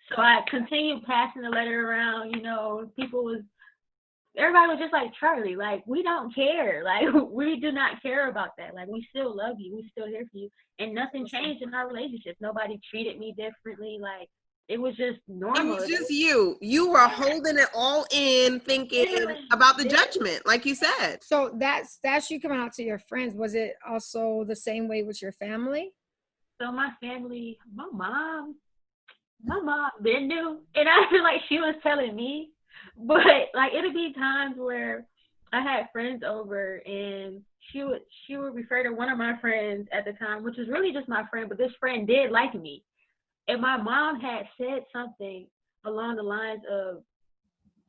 so I continued passing the letter around. You know, everybody was just like, Charlie, like, we don't care. Like, we do not care about that. Like, we still love you. We still here for you. And nothing changed in our relationship. Nobody treated me differently. Like, it was just normal. It was just you. You were holding it all in, thinking about the judgment, like you said. So that's you coming out to your friends. Was it also the same way with your family? So my family, my mom been knew. And I feel like she was telling me. But, like, it'd be times where I had friends over and she would refer to one of my friends at the time, which was really just my friend, but this friend did like me. And my mom had said something along the lines of,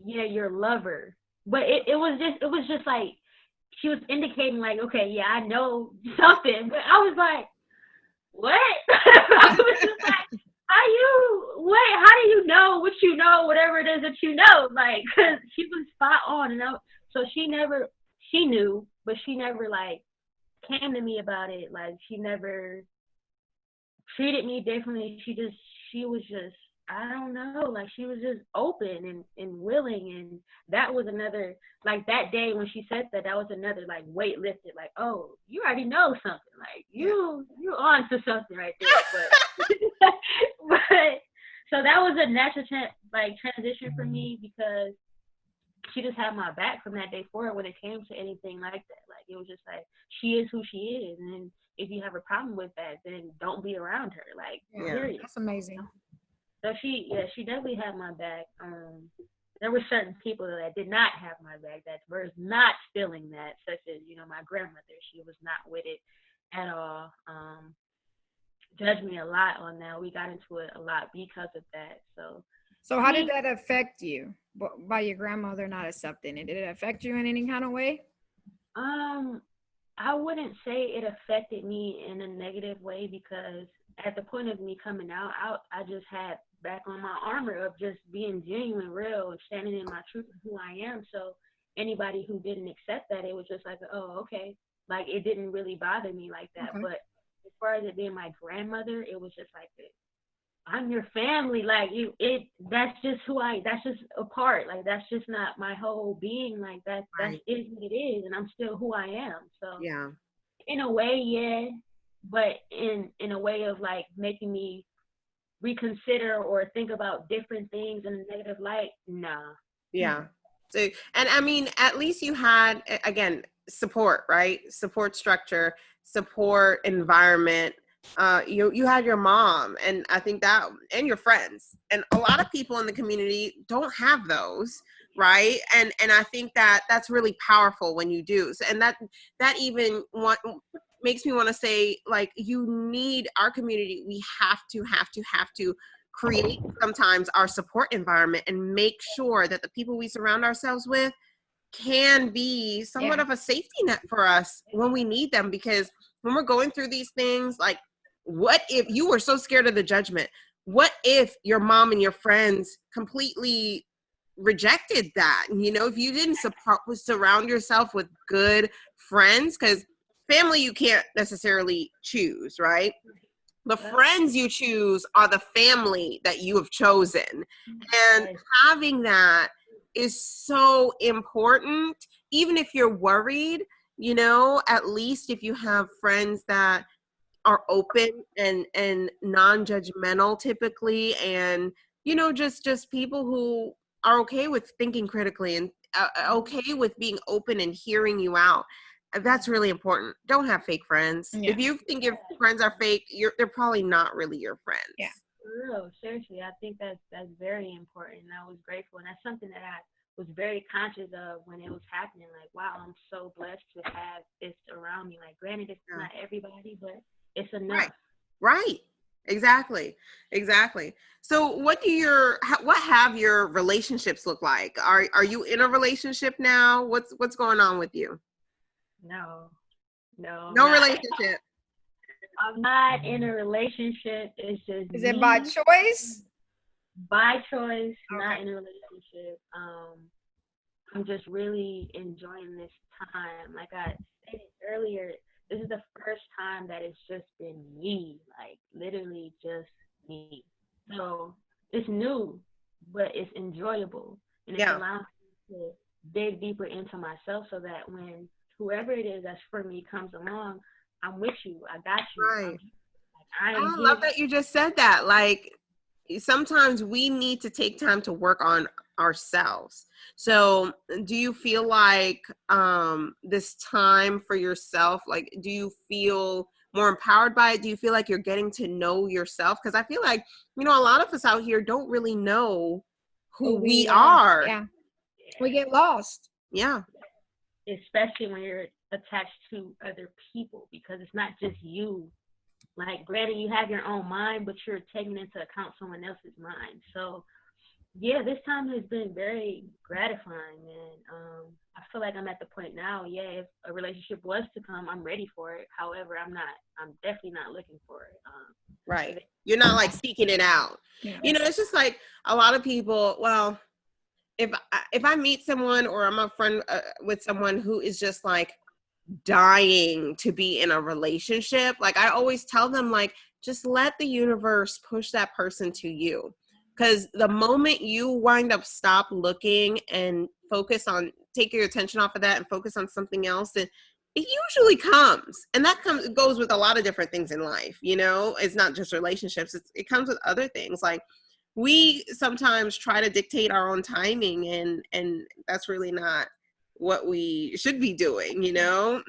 yeah, your lover. But it was just like, she was indicating like, okay, yeah, I know something. But I was like, what? I was just like, how do you know what you know, whatever it is that you know? Like, cause she was spot on. And so she knew, but she never like came to me about it. Like, she never treated me differently. She was just, I don't know, like, she was just open and willing. And that was another, like, that day when she said that was another, like, weight lifted. Like, oh, you already know something. Like, you're on to something right there. But so that was a natural transition for me, because she just had my back from that day forward when it came to anything like that. Like, it was just like, she is who she is. And if you have a problem with that, then don't be around her. Like, period. That's amazing. So she definitely had my back. There were certain people that did not have my back, that were not feeling that, such as, you know, my grandmother. She was not with it at all. Judged me a lot on that. We got into it a lot because of that. So how did that affect you by your grandmother not accepting it? Did it affect you in any kind of way? I wouldn't say it affected me in a negative way, because at the point of me coming out, I just had back on my armor of just being genuine, real, and standing in my truth of who I am. So anybody who didn't accept that, it was just like, oh, okay. Like, it didn't really bother me like that. Okay. But as far as it being my grandmother, it was just like, I'm your family. Like, that's just that's just a part. Like, that's just not my whole being. Like, that is what it is. And I'm still who I am. So in a way, yeah, but in a way of like making me reconsider or think about different things in a negative light, nah. Yeah. So, and I mean, at least you had, again, support, right? Support structure, support environment. You had your mom, and I think that, and your friends, and a lot of people in the community don't have those, right? And I think that that's really powerful when you do. So, and that even makes me want to say, like, you need our community. We have to create sometimes our support environment and make sure that the people we surround ourselves with can be somewhat of a safety net for us when we need them. Because when we're going through these things, like, what if you were so scared of the judgment? What if your mom and your friends completely rejected that? You know, if you didn't surround yourself with good friends, because family you can't necessarily choose, right? The friends you choose are the family that you have chosen. And having that is so important. Even if you're worried, you know, at least if you have friends that are open and non-judgmental typically, and, you know, just people who are okay with thinking critically and okay with being open and hearing you out. That's really important. Don't have fake friends. Yeah. If you think your friends are fake, they're probably not really your friends. Yeah. For real, seriously, I think that's very important. And I was grateful, and that's something that I was very conscious of when it was happening. Like, wow, I'm so blessed to have this around me. Like, granted, it's not everybody, but it's enough. Right. Exactly. So what have your relationships look like? Are you in a relationship now? What's going on with you? No Relationship. I'm not in a relationship. It's just Is it by choice? By choice, not in a relationship. I'm just really enjoying this time. Like I stated earlier, this is the first time that it's just been me, like literally just me. So it's new, but it's enjoyable. And it allows me to dig deeper into myself so that when whoever it is that's for me comes along, I'm with you. I got you. Right. I love that you just said that. Like, sometimes we need to take time to work on ourselves. So do you feel like this time for yourself, like, do you feel more empowered by it? Do you feel like you're getting to know yourself? Because I feel like, you know, a lot of us out here don't really know who we are. Yeah. We get lost. Yeah. Especially when you're attached to other people, because it's not just you. Like, granted, you have your own mind, but you're taking into account someone else's mind. So, yeah, this time has been very gratifying, and I feel like I'm at the point now. Yeah, if a relationship was to come, I'm ready for it. However, I'm definitely not looking for it. Right. You're not like seeking it out. Yeah. You know, it's just like a lot of people. Well, if I meet someone, or I'm a friend with someone who is just like dying to be in a relationship, like, I always tell them, like, just let the universe push that person to you. Because the moment you wind up stop looking and take your attention off of that and focus on something else, then it usually comes. And that goes with a lot of different things in life. You know, it's not just relationships. It comes with other things. Like, we sometimes try to dictate our own timing, and that's really not what we should be doing, you know?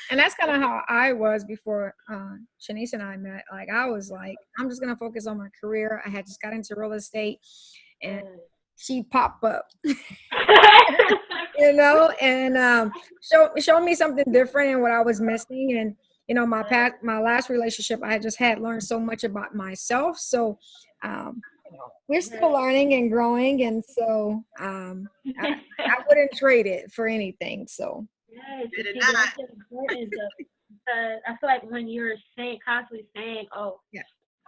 And that's kind of how I was before Shenice and I met. Like, I was like, I'm just going to focus on my career. I had just got into real estate, and she popped up, you know, and showed me something different and what I was missing. And, you know, my last relationship, I had just learned so much about myself. So, we're still learning and growing, and so I wouldn't trade it for anything. So yes, that's important. I feel like when you're constantly saying, "Oh, I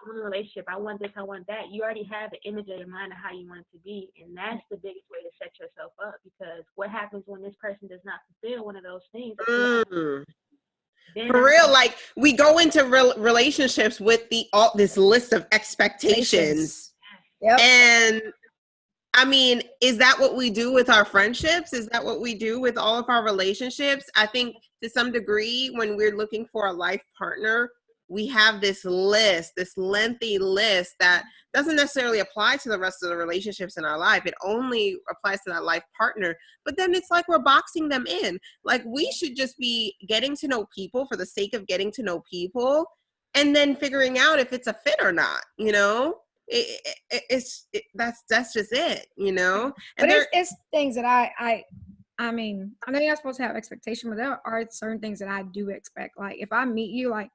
want a relationship, I want this, I want that," you already have an image in your mind of how you want it to be, and that's the biggest way to set yourself up. Because what happens when this person does not fulfill one of those things? For real, like, we go into relationships with this list of expectations. Yep. And I mean, is that what we do with our friendships? Is that what we do with all of our relationships? I think to some degree, when we're looking for a life partner, we have this list, this lengthy list that doesn't necessarily apply to the rest of the relationships in our life. It only applies to that life partner. But then it's like we're boxing them in. Like, we should just be getting to know people for the sake of getting to know people, and then figuring out if it's a fit or not, you know? That's just it, you know. And But it's things that I mean, I know you're not supposed to have expectation, but there are certain things that I do expect. Like, if I meet you, like,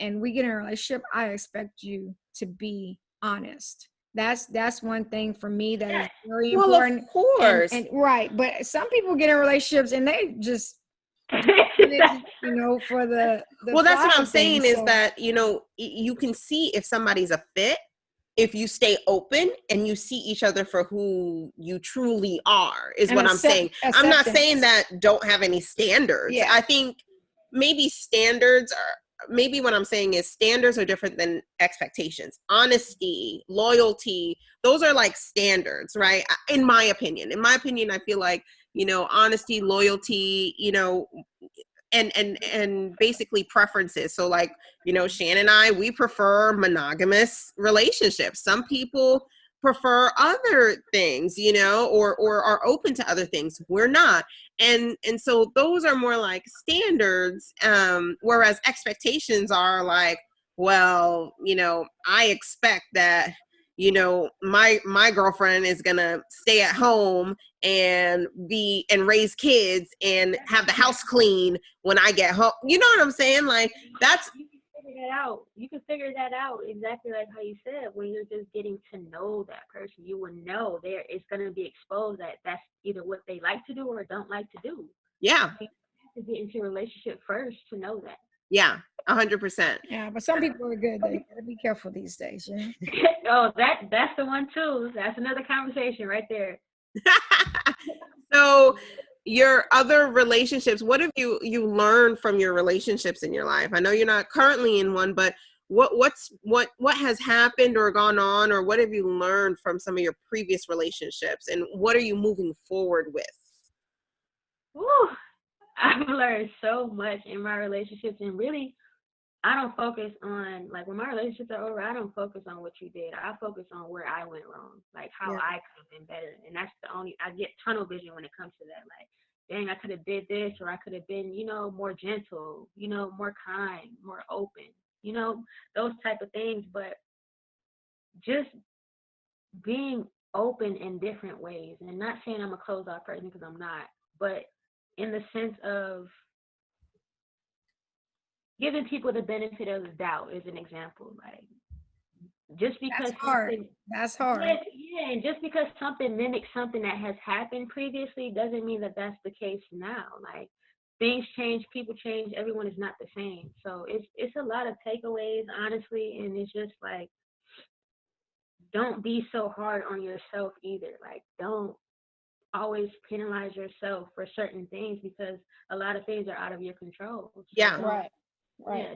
and we get in a relationship, I expect you to be honest. That's one thing for me that is very important. Of course. And right, but some people get in relationships and they just you know, for the well, that's what I'm thing, saying is that, you know, you can see if somebody's a fit if you stay open and you see each other for who you truly are, is what I'm saying. I'm not saying that don't have any standards. Yeah. I think maybe maybe what I'm saying is standards are different than expectations. Honesty, loyalty, those are like standards, right? In my opinion, I feel like, you know, honesty, loyalty, you know, and basically preferences. So, like, you know, Shan and I, we prefer monogamous relationships. Some people prefer other things, you know, or are open to other things. We're not. And so those are more like standards, whereas expectations are like, well, you know, I expect that, you know, my girlfriend is gonna stay at home and raise kids and have the house clean when I get home. You know what I'm saying? Like, that's, you can figure that out. You can figure that out exactly like how you said. When you're just getting to know that person, you will know there it's gonna be exposed that that's either what they like to do or don't like to do. yeah. You have to get into a relationship first to know that. Yeah, 100%. Yeah, but some people are good. They gotta be careful these days. Yeah. Oh, that's the one too. That's another conversation right there. So, your other relationships, what have you learned from your relationships in your life? I know you're not currently in one, but what has happened or gone on, or what have you learned from some of your previous relationships, and what are you moving forward with? Woo! I've learned so much in my relationships, and really, I don't focus on, like, when my relationships are over, I don't focus on what you did. I focus on where I went wrong, like how I could have been better. And that's I get tunnel vision when it comes to that. Like, dang, I could have did this, or I could have been, you know, more gentle, you know, more kind, more open, you know, those type of things. But just being open in different ways, and not saying I'm a closed off person, because I'm not, but in the sense of giving people the benefit of the doubt is an example. Like, just because that's hard. Yeah, and just because something mimics something that has happened previously doesn't mean that that's the case now. Like, things change, people change, everyone is not the same. So it's a lot of takeaways, honestly, and it's just like, don't be so hard on yourself either. Like, don't always penalize yourself for certain things, because a lot of things are out of your control. So Right. Yeah,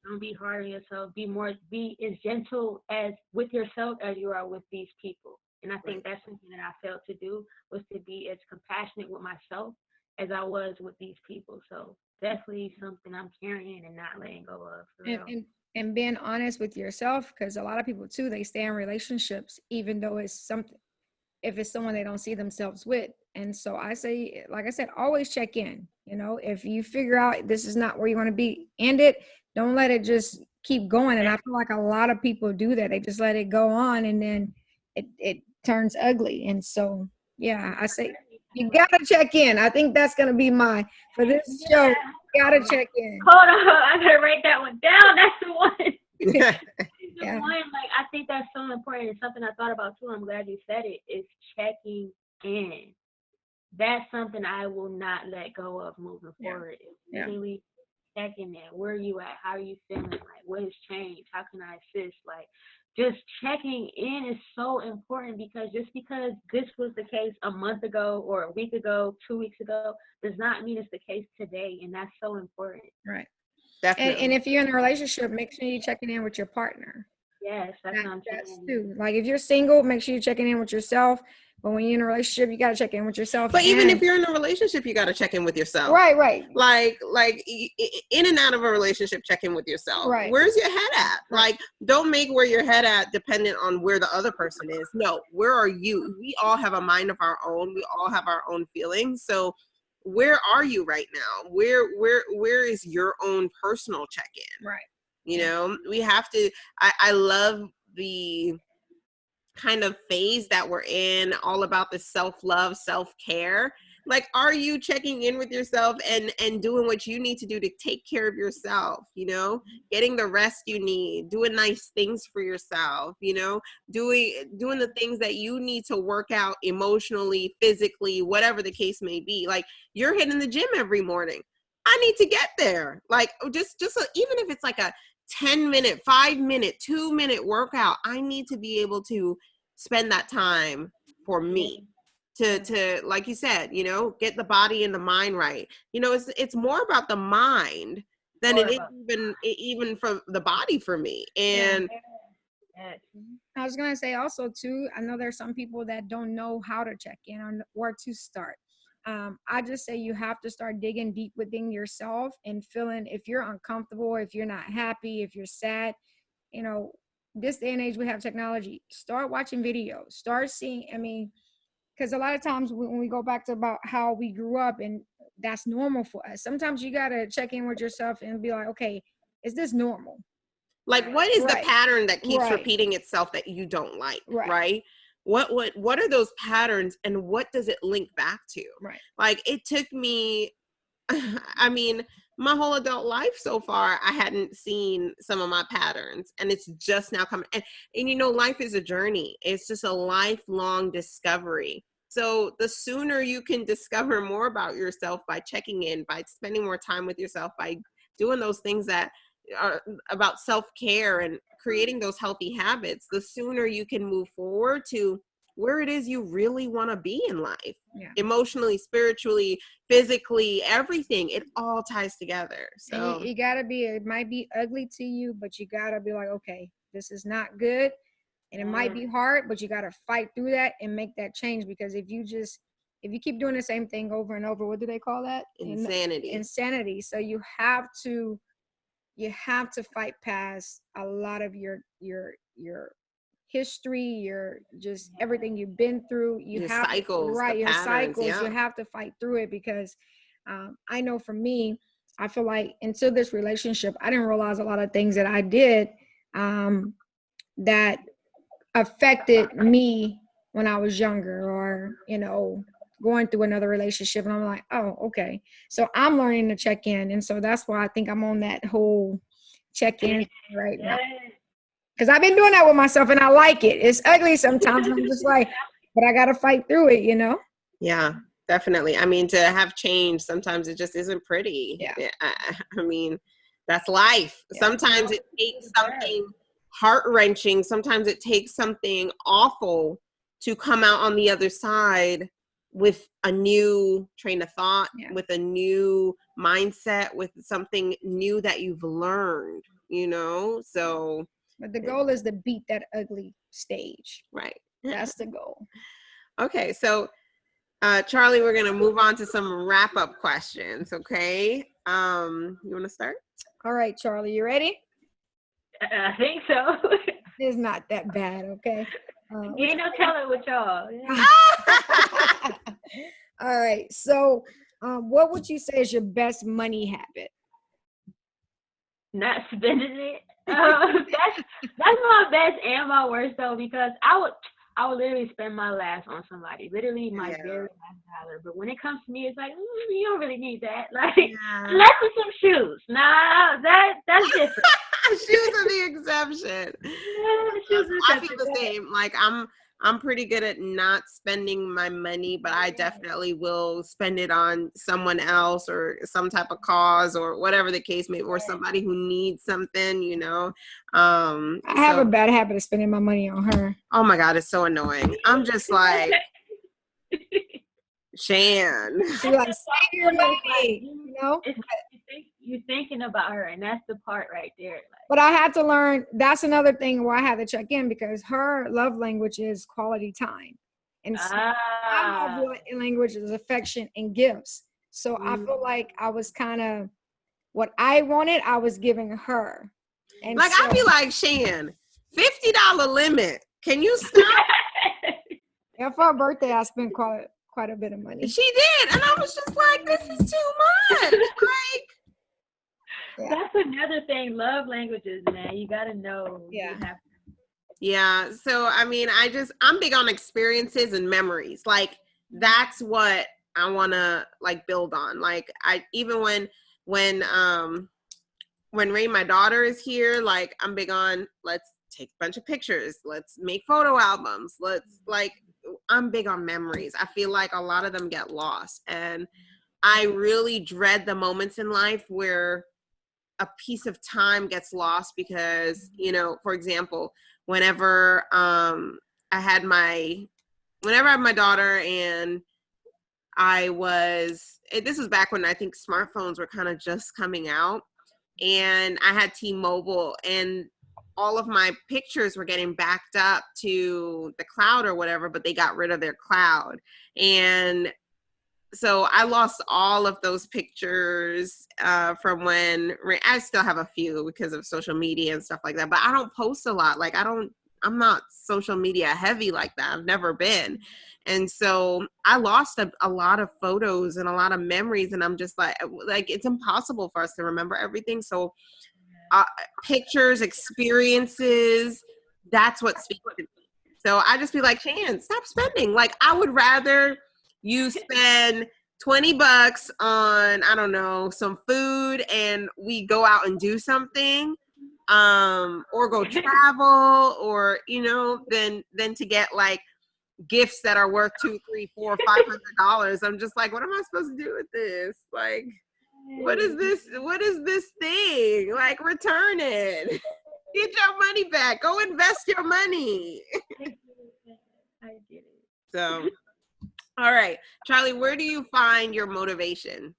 don't be hard on yourself. Be as gentle as with yourself as you are with these people. And I think that's something that I failed to do, was to be as compassionate with myself as I was with these people. So definitely something I'm carrying and not letting go of. For real. And being honest with yourself, because a lot of people too, they stay in relationships even though it's something, if it's someone they don't see themselves with. And so I say, like I said, always check in. You know, if you figure out this is not where you want to be, end it. Don't let it just keep going. And I feel like a lot of people do that. They just let it go on, and then it turns ugly. And so, yeah, I say you gotta check in. I think that's gonna be for this show. You gotta check in. Hold on, I gotta write that one down. That's the one. Yeah. One, like, I think that's so important. It's something I thought about too. I'm glad you said it. Is checking in. That's something I will not let go of moving forward. It's really checking in. Where are you at? How are you feeling? Like, what has changed? How can I assist? Like, just checking in is so important, because just because this was the case a month ago or a week ago, 2 weeks ago, does not mean it's the case today. And that's so important. Right. Definitely. And if you're in a relationship, make sure you're checking in with your partner. Yes, that's what I'm That's saying. too. Like, if you're single, make sure you're checking in with yourself, But when you're in a relationship, you got to check in with yourself. But even if you're in a relationship, you got to check in with yourself. Right. Like in and out of a relationship, check in with yourself. Right. Where's your head at? Like, don't make where your head at dependent on where the other person is. No, where are you? We all have a mind of our own. We all have our own feelings. So where are you right now? Where is your own personal check-in? Right. You know, we have to, I love the kind of phase that we're in, all about the self-love, self-care. Like, are you checking in with yourself and doing what you need to do to take care of yourself, you know, getting the rest you need, doing nice things for yourself, you know, doing the things that you need to work out emotionally, physically, whatever the case may be. Like, you're hitting the gym every morning. I need to get there. Like, just even if it's like a 10-minute, 5-minute, 2-minute workout, I need to be able to spend that time for me to like you said, you know, get the body and the mind right. You know, it's more about the mind than it is even for the body for me. And I was gonna say also too, I know there's some people that don't know how to check in or where to start. I just say you have to start digging deep within yourself and feeling if you're uncomfortable, if you're not happy, if you're sad. You know, this day and age we have technology. Start watching videos. Start seeing. I mean, because a lot of times when we go back to about how we grew up, and that's normal for us. Sometimes you gotta check in with yourself and be like, okay, is this normal? Like, what is the pattern that keeps Right. repeating itself that you don't like, Right. right? What are those patterns and what does it link back to? Right. Like, it took me, I mean, my whole adult life so far, I hadn't seen some of my patterns, and it's just now coming. And you know, life is a journey. It's just a lifelong discovery. So the sooner you can discover more about yourself by checking in, by spending more time with yourself, by doing those things that are about self-care and creating those healthy habits, the sooner you can move forward to where it is you really want to be in life. Yeah. Emotionally, spiritually, physically, everything, it all ties together. So you gotta be, it might be ugly to you, but you gotta be like, okay, this is not good. And it might be hard, but you gotta fight through that and make that change. Because if you keep doing the same thing over and over, what do they call that? Insanity. So you have to fight past a lot of your history, your just everything you've been through. You have cycles, right, your patterns, cycles. yeah. You have to fight through it because I know for me, I feel like until this relationship, I didn't realize a lot of things that I did that affected me when I was younger, or you know, going through another relationship, and I'm like, oh, okay. So I'm learning to check in, and so that's why I think I'm on that whole check in right now. Because I've been doing that with myself, and I like it. It's ugly sometimes. I'm just like, but I got to fight through it, you know? Yeah, definitely. I mean, to have change, sometimes it just isn't pretty. Yeah. I mean, that's life. Yeah. Sometimes it takes something heart-wrenching. Sometimes it takes something awful to come out on the other side with a new train of thought, with a new mindset, with something new that you've learned, you know? So... But the goal is to beat that ugly stage. Right. That's the goal. Okay. So, Charlie, we're going to move on to some wrap-up questions. Okay. You want to start? All right, Charlie, you ready? I think so. It's not that bad, okay? You ain't no telling with y'all. All right. So, what would you say is your best money habit? Not spending it. That's my best and my worst though, because I would literally spend my last on somebody, literally my very last dollar. But when it comes to me, it's like you don't really need that. Like unless it's some shoes. Nah, that's different. Shoes are the exception. I feel the same. Like I'm pretty good at not spending my money, but I definitely will spend it on someone else or some type of cause or whatever the case may be, or somebody who needs something, you know. I have a bad habit of spending my money on her. Oh my God, it's so annoying. I'm just like, Shan. She's like, save your money, you know? You're thinking about her, and that's the part right there. Like, but I had to learn, that's another thing where I had to check in, because her love language is quality time. And so my love language is affection and gifts. So I feel like I was kind of what I wanted, I was giving her. And like, so, I'd be like, Shan, $50 limit. Can you stop? yeah, for her birthday, I spent quite a bit of money. She did. And I was just like, this is too much. Like, Yeah. That's another thing. Love languages, man. You gotta know. Yeah. You have yeah. So, I mean, I'm big on experiences and memories. Like, that's what I want to like build on. Like, even when Ray, my daughter, is here, like, I'm big on, let's take a bunch of pictures. Let's make photo albums. I'm big on memories. I feel like a lot of them get lost. And I really dread the moments in life where a piece of time gets lost because, you know, for example, whenever I had my daughter, and this was back when I think smartphones were kind of just coming out, and I had T-Mobile, and all of my pictures were getting backed up to the cloud or whatever, but they got rid of their cloud. And so I lost all of those pictures from when I still have a few because of social media and stuff like that, but I don't post a lot. Like, I'm not social media heavy like that. I've never been. And so I lost a lot of photos and a lot of memories, and I'm just like it's impossible for us to remember everything. So pictures, experiences, that's what speaks to me. So I just be like, Shan, stop spending. Like, I would rather you spend $20 on, I don't know, some food, and we go out and do something, or go travel, or, you know, than to get like gifts that are worth $200, $300, $400, $500. I'm just like, what am I supposed to do with this? Like, what is this thing? Like, return it. Get your money back. Go invest your money. I get it. So, all right, Charlie, where do you find your motivation?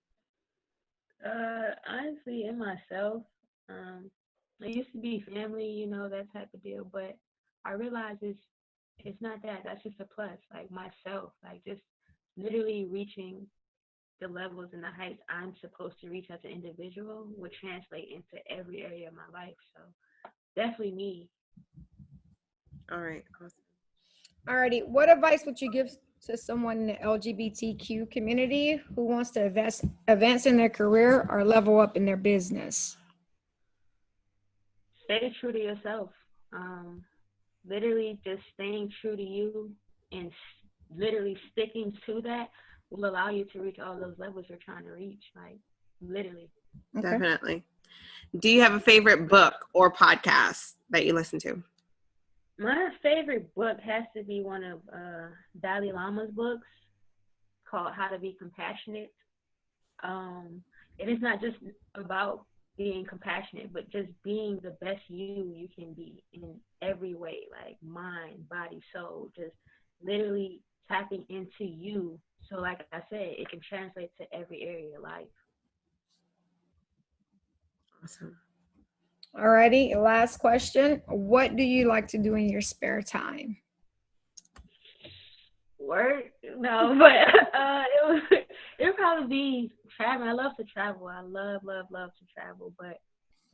Honestly, in myself. It used to be family, you know, that type of deal, but I realized it's not that. That's just a plus. Like, myself, like, just literally reaching the levels and the heights I'm supposed to reach as an individual would translate into every area of my life. So definitely me. All right, awesome. Alrighty, what advice would you give to someone in the LGBTQ community who wants to advance in their career or level up in their business? Stay true to yourself. Literally just staying true to you and literally sticking to that will allow you to reach all those levels you're trying to reach. Like, literally. Okay. Definitely. Do you have a favorite book or podcast that you listen to? My favorite book has to be one of Dalai Lama's books called How to Be Compassionate. And it's not just about being compassionate, but just being the best you can be in every way, like mind, body, soul, just literally tapping into you. So like I said, it can translate to every area of life. Awesome. Alrighty, last question. What do you like to do in your spare time? Work? No, but it would probably be traveling. I love to travel. I love to travel, but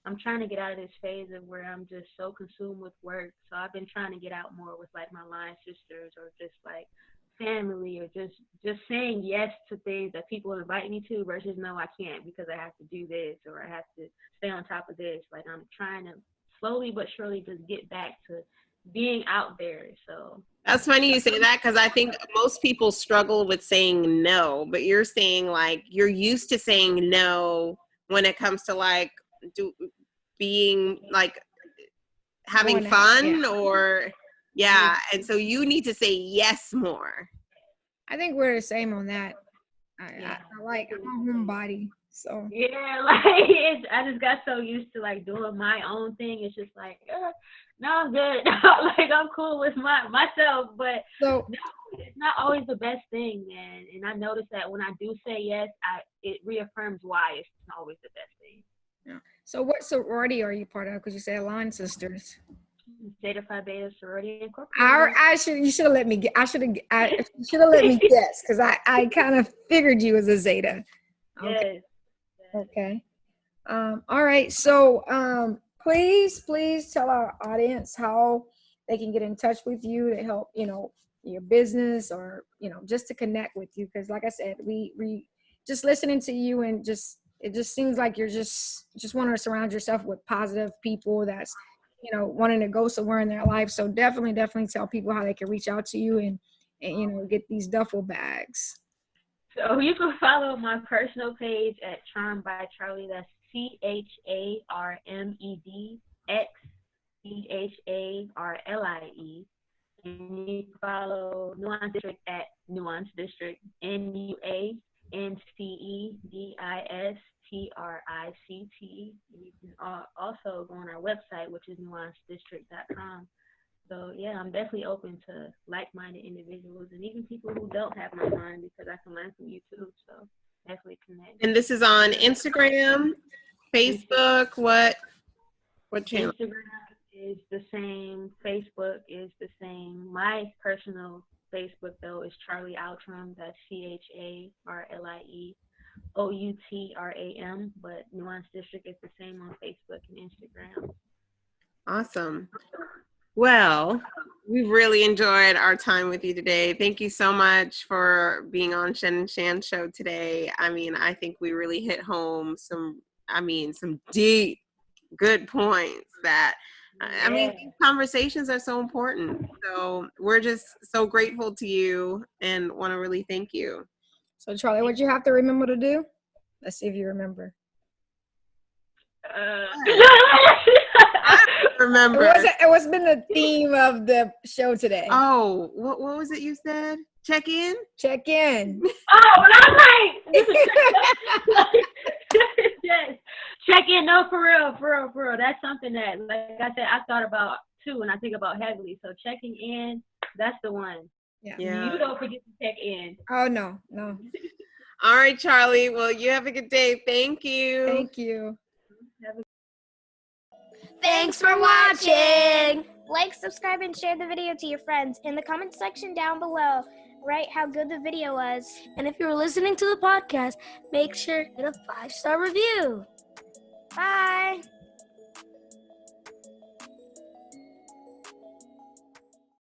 I'm trying to get out of this phase of where I'm just so consumed with work. So I've been trying to get out more with like my line sisters or just like family, or just saying yes to things that people invite me to versus no, I can't because I have to do this or I have to stay on top of this. Like, I'm trying to slowly but surely just get back to being out there. So that's funny you say that, because I think most people struggle with saying no, but you're saying like you're used to saying no when it comes to like being like having fun, or yeah, and so you need to say yes more. I think we're the same on that. I'm a homebody, so yeah, like I just got so used to like doing my own thing. It's just like, no, I'm good. Like, I'm cool with myself, but no, it's not always the best thing, man. And I noticed that when I do say yes, it reaffirms why it's not always the best thing. yeah. So what sorority are you part of? Because you say Line Sisters. Zeta Phi Beta Sorority Incorporated. You should have let me get. You should have let me guess because I kind of figured you as a Zeta. Okay. Yes. Okay. All right. So please tell our audience how they can get in touch with you to help, your business or, just to connect with you. Because like I said, we just listening to you and it just seems like you're just want to surround yourself with positive people that's, wanting to go somewhere in their life. So definitely tell people how they can reach out to you and get these duffel bags. So you can follow my personal page at Charm by Charlie. That's CharmedXCharlie. And you follow Nuance District at Nuance District, NuanceDistrict. You can also go on our website, which is nuancedistrict.com. So yeah, I'm definitely open to like-minded individuals and even people who don't have my mind, because I can learn from you too. So definitely connect. And this is on Instagram, Facebook, what channel? Instagram is the same. Facebook is the same. My personal Facebook though is Charlie Outram. That's CharlieOutram. But Nuance District is the same on Facebook and Instagram. Awesome. Well, we've really enjoyed our time with you today. Thank you so much for being on Shen and Shan Show today. I mean, I think we really hit home some deep, good points that, these conversations are so important. So we're just so grateful to you and want to really thank you. So Charlie, what you have to remember to do? Let's see if you remember. Remember, what's been the theme of the show today? Oh, what was it you said? Check in. Oh, that's right. Yes, check in. No, for real. That's something that, like I said, I thought about too, and I think about heavily. So checking in, that's the one. Yeah. You don't forget to check in. Oh no. All right, Charlie. Well, you have a good day. Thank you. Thank you. Thanks for watching. Like, subscribe, and share the video to your friends. In the comment section down below, write how good the video was. And if you're listening to the podcast, make sure to hit a 5-star review. Bye.